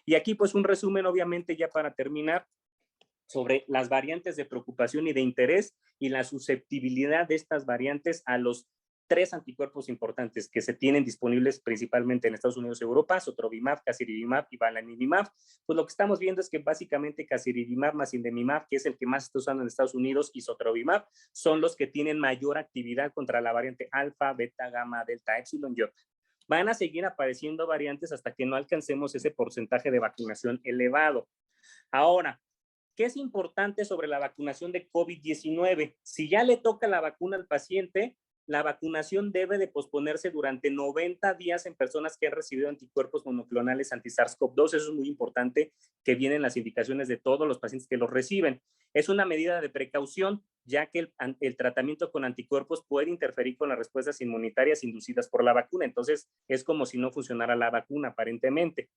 Y aquí pues un resumen obviamente ya para terminar sobre las variantes de preocupación y de interés y la susceptibilidad de estas variantes a los 3 anticuerpos importantes que se tienen disponibles principalmente en Estados Unidos y Europa, sotrovimab, casirivimab y bamlanivimab. Pues lo que estamos viendo es que básicamente casirivimab más indemimab, que es el que más se está usando en Estados Unidos, y sotrovimab son los que tienen mayor actividad contra la variante alfa, beta, gamma, delta, epsilon y otra. Van a seguir apareciendo variantes hasta que no alcancemos ese porcentaje de vacunación elevado. Ahora, ¿qué es importante sobre la vacunación de COVID-19? Si ya le toca la vacuna al paciente, la vacunación debe de posponerse durante 90 días en personas que han recibido anticuerpos monoclonales anti-SARS-CoV-2. Eso es muy importante, que vienen las indicaciones de todos los pacientes que los reciben. Es una medida de precaución, ya que el tratamiento con anticuerpos puede interferir con las respuestas inmunitarias inducidas por la vacuna. Entonces, es como si no funcionara la vacuna, aparentemente.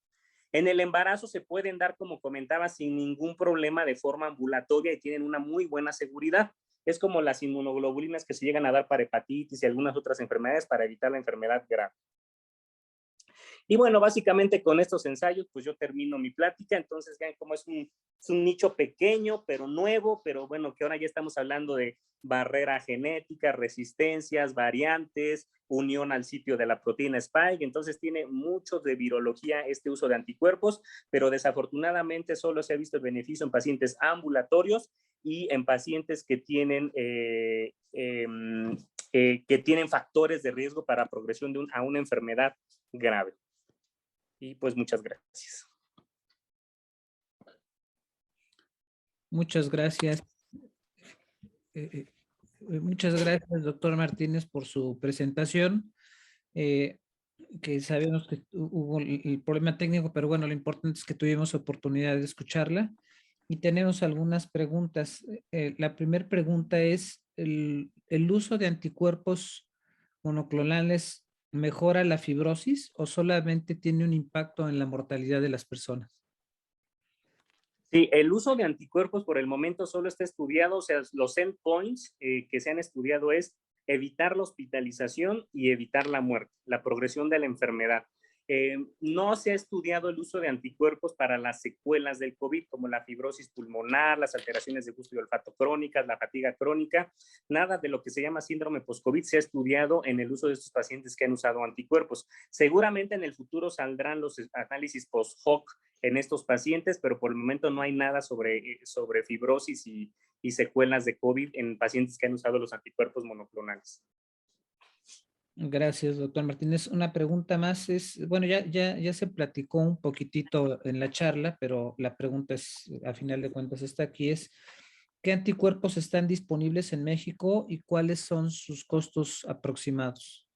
En el embarazo se pueden dar, como comentaba, sin ningún problema de forma ambulatoria y tienen una muy buena seguridad. Es como las inmunoglobulinas que se llegan a dar para hepatitis y algunas otras enfermedades para evitar la enfermedad grave. Y bueno, básicamente con estos ensayos, pues yo termino mi plática. Entonces, vean cómo es un nicho pequeño, pero nuevo, pero bueno, que ahora ya estamos hablando de barrera genética, resistencias, variantes, unión al sitio de la proteína Spike. Entonces, tiene mucho de virología este uso de anticuerpos, pero desafortunadamente solo se ha visto el beneficio en pacientes ambulatorios y en pacientes que tienen factores de riesgo para progresión a una enfermedad grave. Y pues muchas gracias. Muchas gracias. Muchas gracias, doctor Martínez, por su presentación. Que sabemos que hubo el problema técnico, pero bueno, lo importante es que tuvimos oportunidad de escucharla. Y tenemos algunas preguntas. La primera pregunta es, ¿el uso de anticuerpos monoclonales mejora la fibrosis o solamente tiene un impacto en la mortalidad de las personas? Sí, el uso de anticuerpos por el momento solo está estudiado, o sea, los endpoints que se han estudiado es evitar la hospitalización y evitar la muerte, la progresión de la enfermedad. No se ha estudiado el uso de anticuerpos para las secuelas del COVID, como la fibrosis pulmonar, las alteraciones de gusto y olfato crónicas, la fatiga crónica. Nada de lo que se llama síndrome post-COVID se ha estudiado en el uso de estos pacientes que han usado anticuerpos. Seguramente en el futuro saldrán los análisis post-hoc en estos pacientes, pero por el momento no hay nada sobre fibrosis y secuelas de COVID en pacientes que han usado los anticuerpos monoclonales. Gracias, doctor Martínez. Una pregunta más es, bueno, ya se platicó un poquitito en la charla, pero la pregunta es, a final de cuentas está aquí, es ¿qué anticuerpos están disponibles en México y cuáles son sus costos aproximados?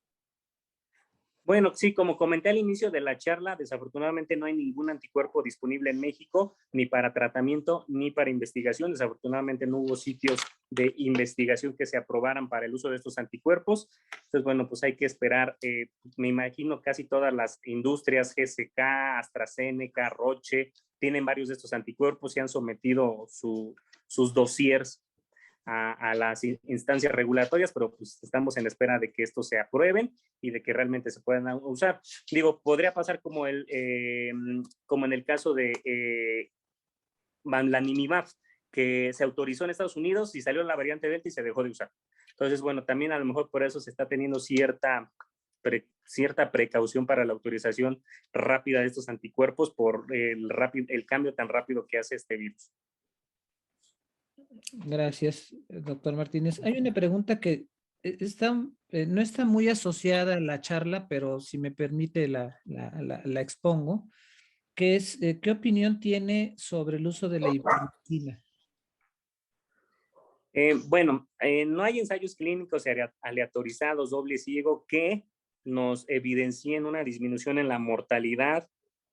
Bueno, sí, como comenté al inicio de la charla, desafortunadamente no hay ningún anticuerpo disponible en México, ni para tratamiento, ni para investigación. Desafortunadamente no hubo sitios de investigación que se aprobaran para el uso de estos anticuerpos. Entonces, bueno, pues hay que esperar, me imagino casi todas las industrias, GSK, AstraZeneca, Roche, tienen varios de estos anticuerpos y han sometido sus dossiers a las instancias regulatorias, pero pues estamos en espera de que estos se aprueben y de que realmente se puedan usar. Digo, podría pasar como en el caso de Bamlanimab, que se autorizó en Estados Unidos y salió la variante Delta y se dejó de usar. Entonces, bueno, también a lo mejor por eso se está teniendo cierta precaución para la autorización rápida de estos anticuerpos por el cambio tan rápido que hace este virus. Gracias, doctor Martínez. Hay una pregunta que no está muy asociada a la charla, pero si me permite la expongo, que es, ¿qué opinión tiene sobre el uso de la ivermectina? Bueno, no hay ensayos clínicos aleatorizados, doble ciego, que nos evidencien una disminución en la mortalidad,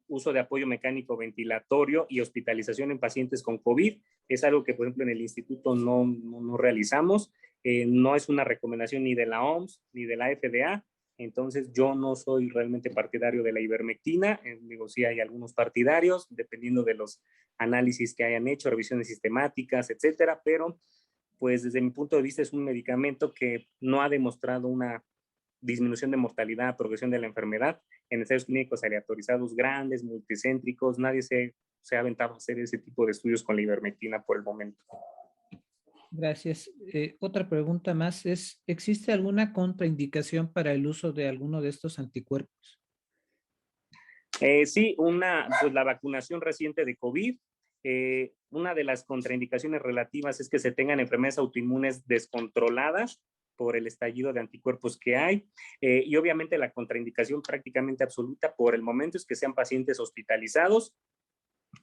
uso de apoyo mecánico ventilatorio y hospitalización en pacientes con COVID. Es algo que, por ejemplo, en el instituto no realizamos. No es una recomendación ni de la OMS ni de la FDA. Entonces, yo no soy realmente partidario de la ivermectina. Digo, sí hay algunos partidarios, dependiendo de los análisis que hayan hecho, revisiones sistemáticas, etcétera, pero pues desde mi punto de vista es un medicamento que no ha demostrado una disminución de mortalidad, progresión de la enfermedad en ensayos clínicos aleatorizados grandes, multicéntricos. Nadie se ha aventado a hacer ese tipo de estudios con la ivermectina por el momento. Gracias. Otra pregunta más es, ¿existe alguna contraindicación para el uso de alguno de estos anticuerpos? Sí, pues la vacunación reciente de COVID. Una de las contraindicaciones relativas es que se tengan enfermedades autoinmunes descontroladas por el estallido de anticuerpos que hay. Y obviamente la contraindicación prácticamente absoluta por el momento es que sean pacientes hospitalizados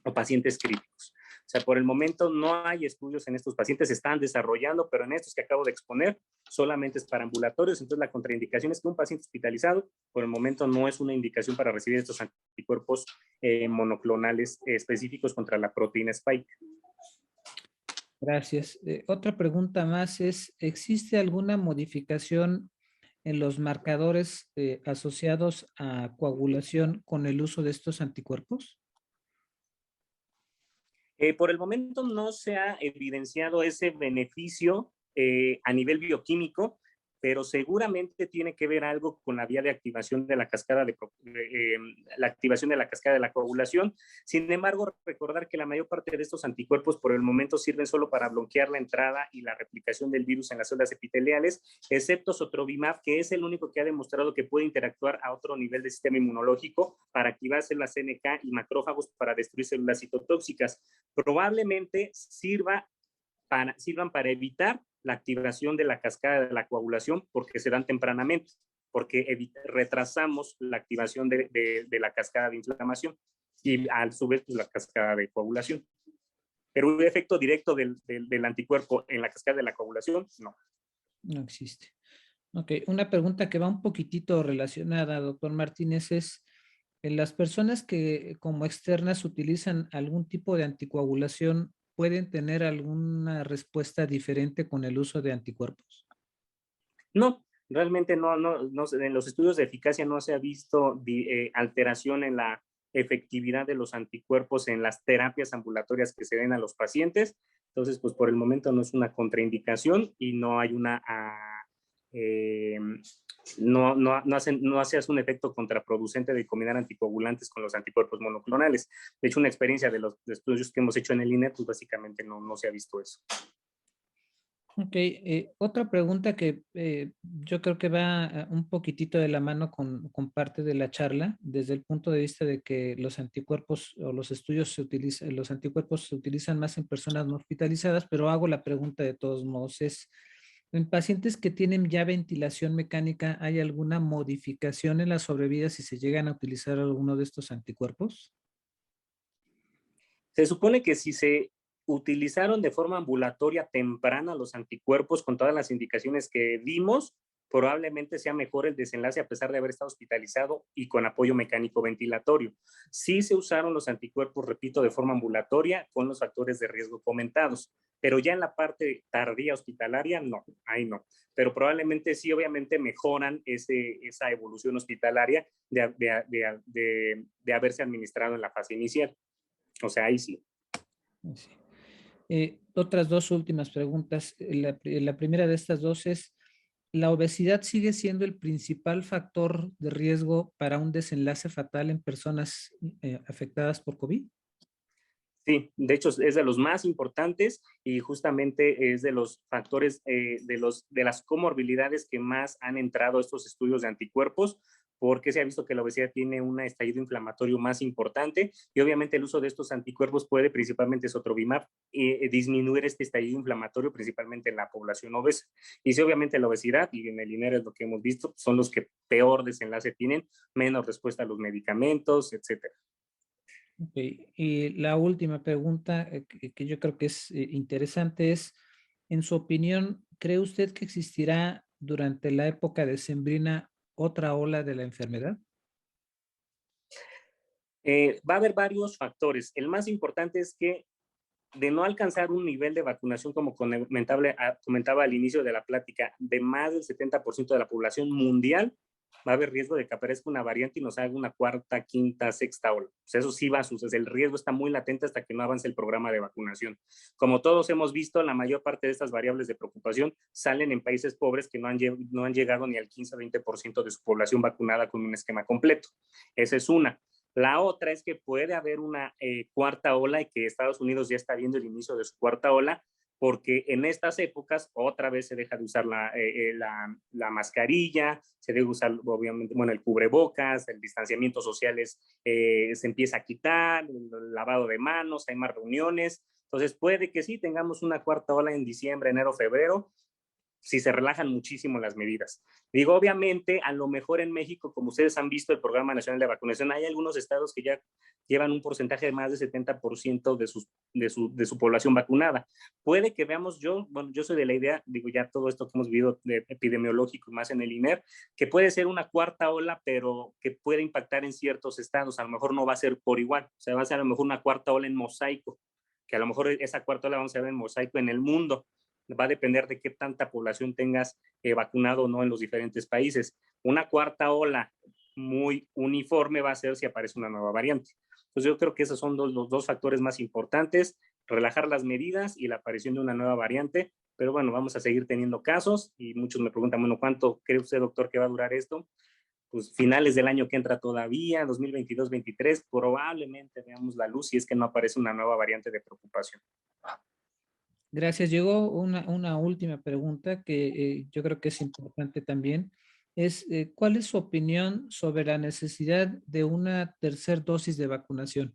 o pacientes críticos. O sea, por el momento no hay estudios en estos pacientes, se están desarrollando, pero en estos que acabo de exponer solamente es para ambulatorios. Entonces la contraindicación es que un paciente hospitalizado por el momento no es una indicación para recibir estos anticuerpos monoclonales específicos contra la proteína Spike. Gracias. Otra pregunta más es, ¿existe alguna modificación en los marcadores asociados a coagulación con el uso de estos anticuerpos? Por el momento no se ha evidenciado ese beneficio a nivel bioquímico, pero seguramente tiene que ver algo con la vía de activación de la cascada la activación de la cascada de la coagulación. Sin embargo, recordar que la mayor parte de estos anticuerpos por el momento sirven solo para bloquear la entrada y la replicación del virus en las células epiteliales, excepto sotrovimab, que es el único que ha demostrado que puede interactuar a otro nivel del sistema inmunológico para activar células NK y macrófagos para destruir células citotóxicas. Probablemente sirvan para evitar la activación de la cascada de la coagulación porque se dan tempranamente, porque retrasamos la activación de la cascada de inflamación y a su vez pues, la cascada de coagulación. Pero un efecto directo del anticuerpo en la cascada de la coagulación, no. No existe. Ok, una pregunta que va un poquitito relacionada, doctor Martínez, es, ¿en las personas que como externas utilizan algún tipo de anticoagulación pueden tener alguna respuesta diferente con el uso de anticuerpos? No, realmente no, en los estudios de eficacia no se ha visto alteración en la efectividad de los anticuerpos en las terapias ambulatorias que se den a los pacientes. Entonces, pues por el momento no es una contraindicación y no hay no hace un efecto contraproducente de combinar anticoagulantes con los anticuerpos monoclonales. De hecho, una experiencia de los estudios que hemos hecho en el INE, pues básicamente no se ha visto eso. Ok, otra pregunta que yo creo que va un poquitito de la mano con parte de la charla, desde el punto de vista de que los anticuerpos o los estudios los anticuerpos se utilizan más en personas no hospitalizadas, pero hago la pregunta de todos modos, es, ¿en pacientes que tienen ya ventilación mecánica hay alguna modificación en la sobrevida si se llegan a utilizar alguno de estos anticuerpos? Se supone que si se utilizaron de forma ambulatoria temprana los anticuerpos con todas las indicaciones que dimos, probablemente sea mejor el desenlace a pesar de haber estado hospitalizado y con apoyo mecánico ventilatorio. Sí se usaron los anticuerpos, repito, de forma ambulatoria con los factores de riesgo comentados, pero ya en la parte tardía hospitalaria, no, ahí no. Pero probablemente sí, obviamente mejoran esa evolución hospitalaria de haberse administrado en la fase inicial. O sea, ahí sí. Sí. Otras dos últimas preguntas. La primera de estas dos es, ¿la obesidad sigue siendo el principal factor de riesgo para un desenlace fatal en personas afectadas por COVID? Sí, de hecho es de los más importantes y justamente es de los factores, de las comorbilidades que más han entrado a estos estudios de anticuerpos, porque se ha visto que la obesidad tiene un estallido inflamatorio más importante y obviamente el uso de estos anticuerpos puede, principalmente sotrovimab, disminuir este estallido inflamatorio principalmente en la población obesa. Y sí, obviamente la obesidad, y en el INER es lo que hemos visto, son los que peor desenlace tienen, menos respuesta a los medicamentos, etcétera. Okay. Y la última pregunta que yo creo que es interesante es, en su opinión, ¿cree usted que existirá durante la época decembrina otra ola de la enfermedad? Va a haber varios factores. El más importante es que de no alcanzar un nivel de vacunación, como comentaba al inicio de la plática, de más del 70% de la población mundial, va a haber riesgo de que aparezca una variante y nos haga una cuarta, quinta, sexta ola. O sea, eso sí va a suceder. El riesgo está muy latente hasta que no avance el programa de vacunación. Como todos hemos visto, la mayor parte de estas variables de preocupación salen en países pobres que no han llegado ni al 15-20% de su población vacunada con un esquema completo. Esa es una. La otra es que puede haber una cuarta ola y que Estados Unidos ya está viendo el inicio de su cuarta ola, porque en estas épocas otra vez se deja de usar la mascarilla, se debe usar obviamente, bueno, el cubrebocas, el distanciamiento social se empieza a quitar, el lavado de manos, hay más reuniones. Entonces puede que sí tengamos una cuarta ola en diciembre, enero, febrero, si se relajan muchísimo las medidas. Digo, obviamente, a lo mejor en México, como ustedes han visto el Programa Nacional de Vacunación, hay algunos estados que ya llevan un porcentaje de más de 70% de su población vacunada. Puede que veamos, yo soy de la idea, digo, ya todo esto que hemos vivido de epidemiológico y más en el INER, que puede ser una cuarta ola, pero que puede impactar en ciertos estados. A lo mejor no va a ser por igual, o sea, va a ser a lo mejor una cuarta ola en mosaico, que a lo mejor esa cuarta ola vamos a ver en mosaico en el mundo. Va a depender de qué tanta población tengas vacunado o no en los diferentes países. Una cuarta ola muy uniforme va a ser si aparece una nueva variante. Entonces yo creo que esos son los dos factores más importantes, relajar las medidas y la aparición de una nueva variante. Pero bueno, vamos a seguir teniendo casos y muchos me preguntan, bueno, ¿cuánto cree usted, doctor, que va a durar esto? Pues finales del año que entra todavía, 2022-23, probablemente veamos la luz si es que no aparece una nueva variante de preocupación. Gracias. Llegó una última pregunta que yo creo que es importante también. Es, ¿cuál es su opinión sobre la necesidad de una tercera dosis de vacunación?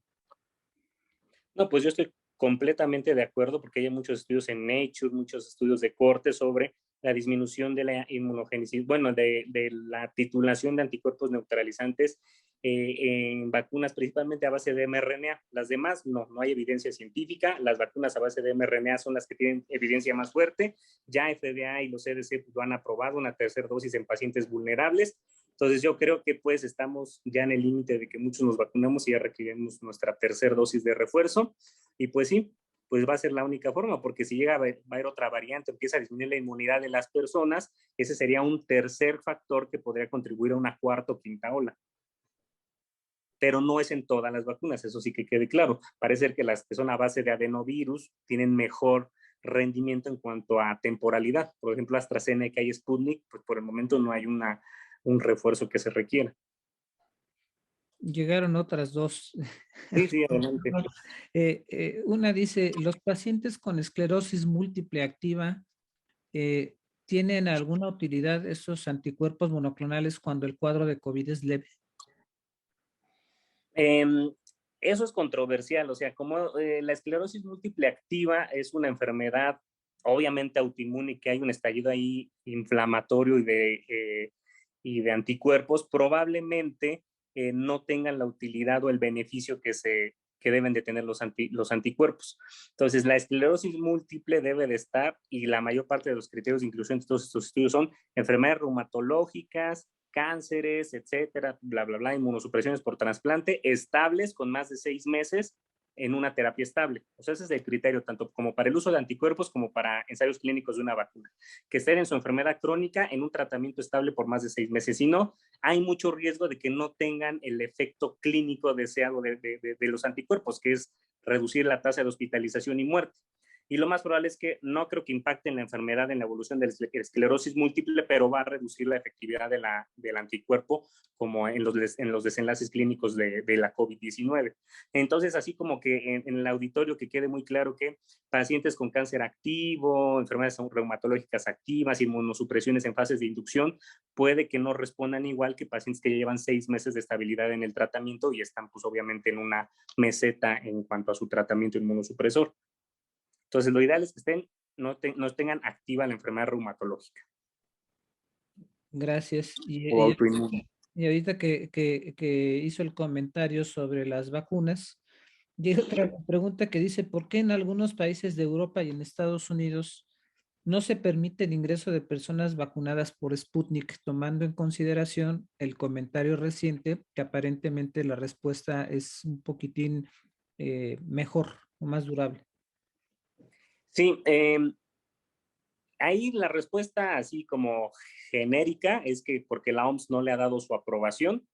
No, pues yo estoy completamente de acuerdo porque hay muchos estudios en Nature, muchos estudios de corte sobre la disminución de la inmunogenicidad, bueno, de la titulación de anticuerpos neutralizantes en vacunas principalmente a base de mRNA. Las demás no hay evidencia científica. Las vacunas a base de mRNA son las que tienen evidencia más fuerte. Ya FDA y los CDC lo han aprobado una tercera dosis en pacientes vulnerables. Entonces yo creo que pues estamos ya en el límite de que muchos nos vacunamos y ya requerimos nuestra tercera dosis de refuerzo. Y pues sí, pues va a ser la única forma, porque si llega a haber otra variante, empieza a disminuir la inmunidad de las personas, ese sería un tercer factor que podría contribuir a una cuarta o quinta ola. Pero no es en todas las vacunas, eso sí que quede claro. Parece que las que son a base de adenovirus tienen mejor rendimiento en cuanto a temporalidad. Por ejemplo, AstraZeneca y Sputnik, pues por el momento no hay un refuerzo que se requiera. Llegaron otras dos. Sí, sí, adelante. Una dice, ¿los pacientes con esclerosis múltiple activa eh, tienen alguna utilidad esos anticuerpos monoclonales cuando el cuadro de COVID es leve? Eso es controversial, o sea, como la esclerosis múltiple activa es una enfermedad obviamente autoinmune, que hay un estallido ahí inflamatorio y de anticuerpos, probablemente no tengan la utilidad o el beneficio que deben de tener los anticuerpos. Entonces, la esclerosis múltiple debe de estar, y la mayor parte de los criterios de inclusión de todos estos estudios son enfermedades reumatológicas, cánceres, etcétera, bla, bla, bla, inmunosupresiones por trasplante, estables con más de 6 meses en una terapia estable. O sea, ese es el criterio, tanto como para el uso de anticuerpos como para ensayos clínicos de una vacuna. Que estén en su enfermedad crónica en un tratamiento estable por más de 6 meses. Si no, hay mucho riesgo de que no tengan el efecto clínico deseado de los anticuerpos, que es reducir la tasa de hospitalización y muerte. Y lo más probable es que no creo que impacte en la enfermedad, en la evolución de la esclerosis múltiple, pero va a reducir la efectividad del anticuerpo, como en los desenlaces clínicos de la COVID-19. Entonces, así como que en el auditorio que quede muy claro que pacientes con cáncer activo, enfermedades reumatológicas activas, inmunosupresiones en fases de inducción, puede que no respondan igual que pacientes que ya llevan 6 meses de estabilidad en el tratamiento y están pues obviamente en una meseta en cuanto a su tratamiento inmunosupresor. Entonces, lo ideal es que no tengan activa la enfermedad reumatológica. Gracias. O autoinmune. Y ahorita que hizo el comentario sobre las vacunas, llega otra pregunta que dice, ¿por qué en algunos países de Europa y en Estados Unidos no se permite el ingreso de personas vacunadas por Sputnik, tomando en consideración el comentario reciente que aparentemente la respuesta es un poquitín mejor o más durable? Sí, ahí la respuesta así como genérica es que porque la OMS no le ha dado su aprobación,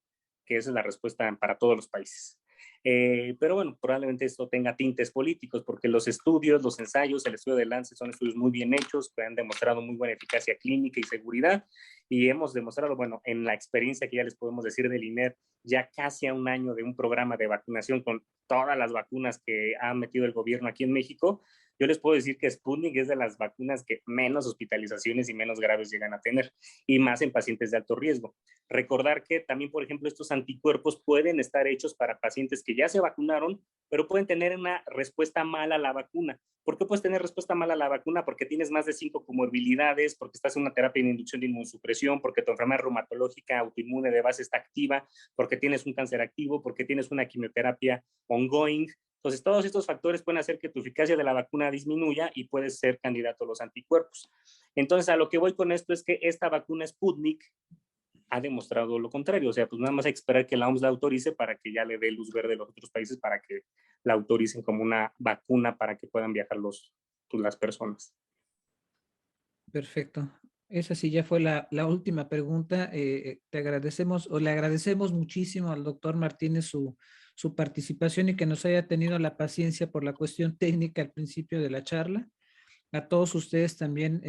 que esa es la respuesta para todos los países. Pero bueno, probablemente esto tenga tintes políticos, porque los estudios, los ensayos, el estudio de Lancet son estudios muy bien hechos, que han demostrado muy buena eficacia clínica y seguridad, y hemos demostrado, bueno, en la experiencia que ya les podemos decir del INER, ya casi a un año de un programa de vacunación con todas las vacunas que ha metido el gobierno aquí en México, yo les puedo decir que Sputnik es de las vacunas que menos hospitalizaciones y menos graves llegan a tener, y más en pacientes de alto riesgo. Recordar que también, por ejemplo, estos anticuerpos pueden estar hechos para pacientes que ya se vacunaron, pero pueden tener una respuesta mala a la vacuna. ¿Por qué puedes tener respuesta mala a la vacuna? Porque tienes más de 5 comorbilidades, porque estás en una terapia de inducción de inmunosupresión, porque tu enfermedad reumatológica autoinmune de base está activa, porque tienes un cáncer activo, porque tienes una quimioterapia ongoing. Entonces, todos estos factores pueden hacer que tu eficacia de la vacuna disminuya y puedes ser candidato a los anticuerpos. Entonces, a lo que voy con esto es que esta vacuna Sputnik ha demostrado lo contrario. O sea, pues nada más hay que esperar que la OMS la autorice para que ya le dé luz verde a los otros países para que la autoricen como una vacuna para que puedan viajar las personas. Perfecto. Esa sí ya fue la última pregunta. Te agradecemos o le agradecemos muchísimo al doctor Martínez su participación y que nos haya tenido la paciencia por la cuestión técnica al principio de la charla. A todos ustedes también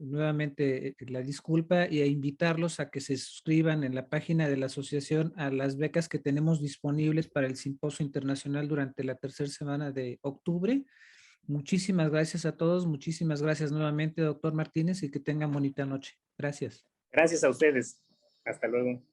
nuevamente la disculpa y a invitarlos a que se suscriban en la página de la asociación a las becas que tenemos disponibles para el Simposio Internacional durante la tercera semana de octubre. Muchísimas gracias a todos, muchísimas gracias nuevamente, doctor Martínez, y que tengan bonita noche. Gracias. Gracias a ustedes. Hasta luego.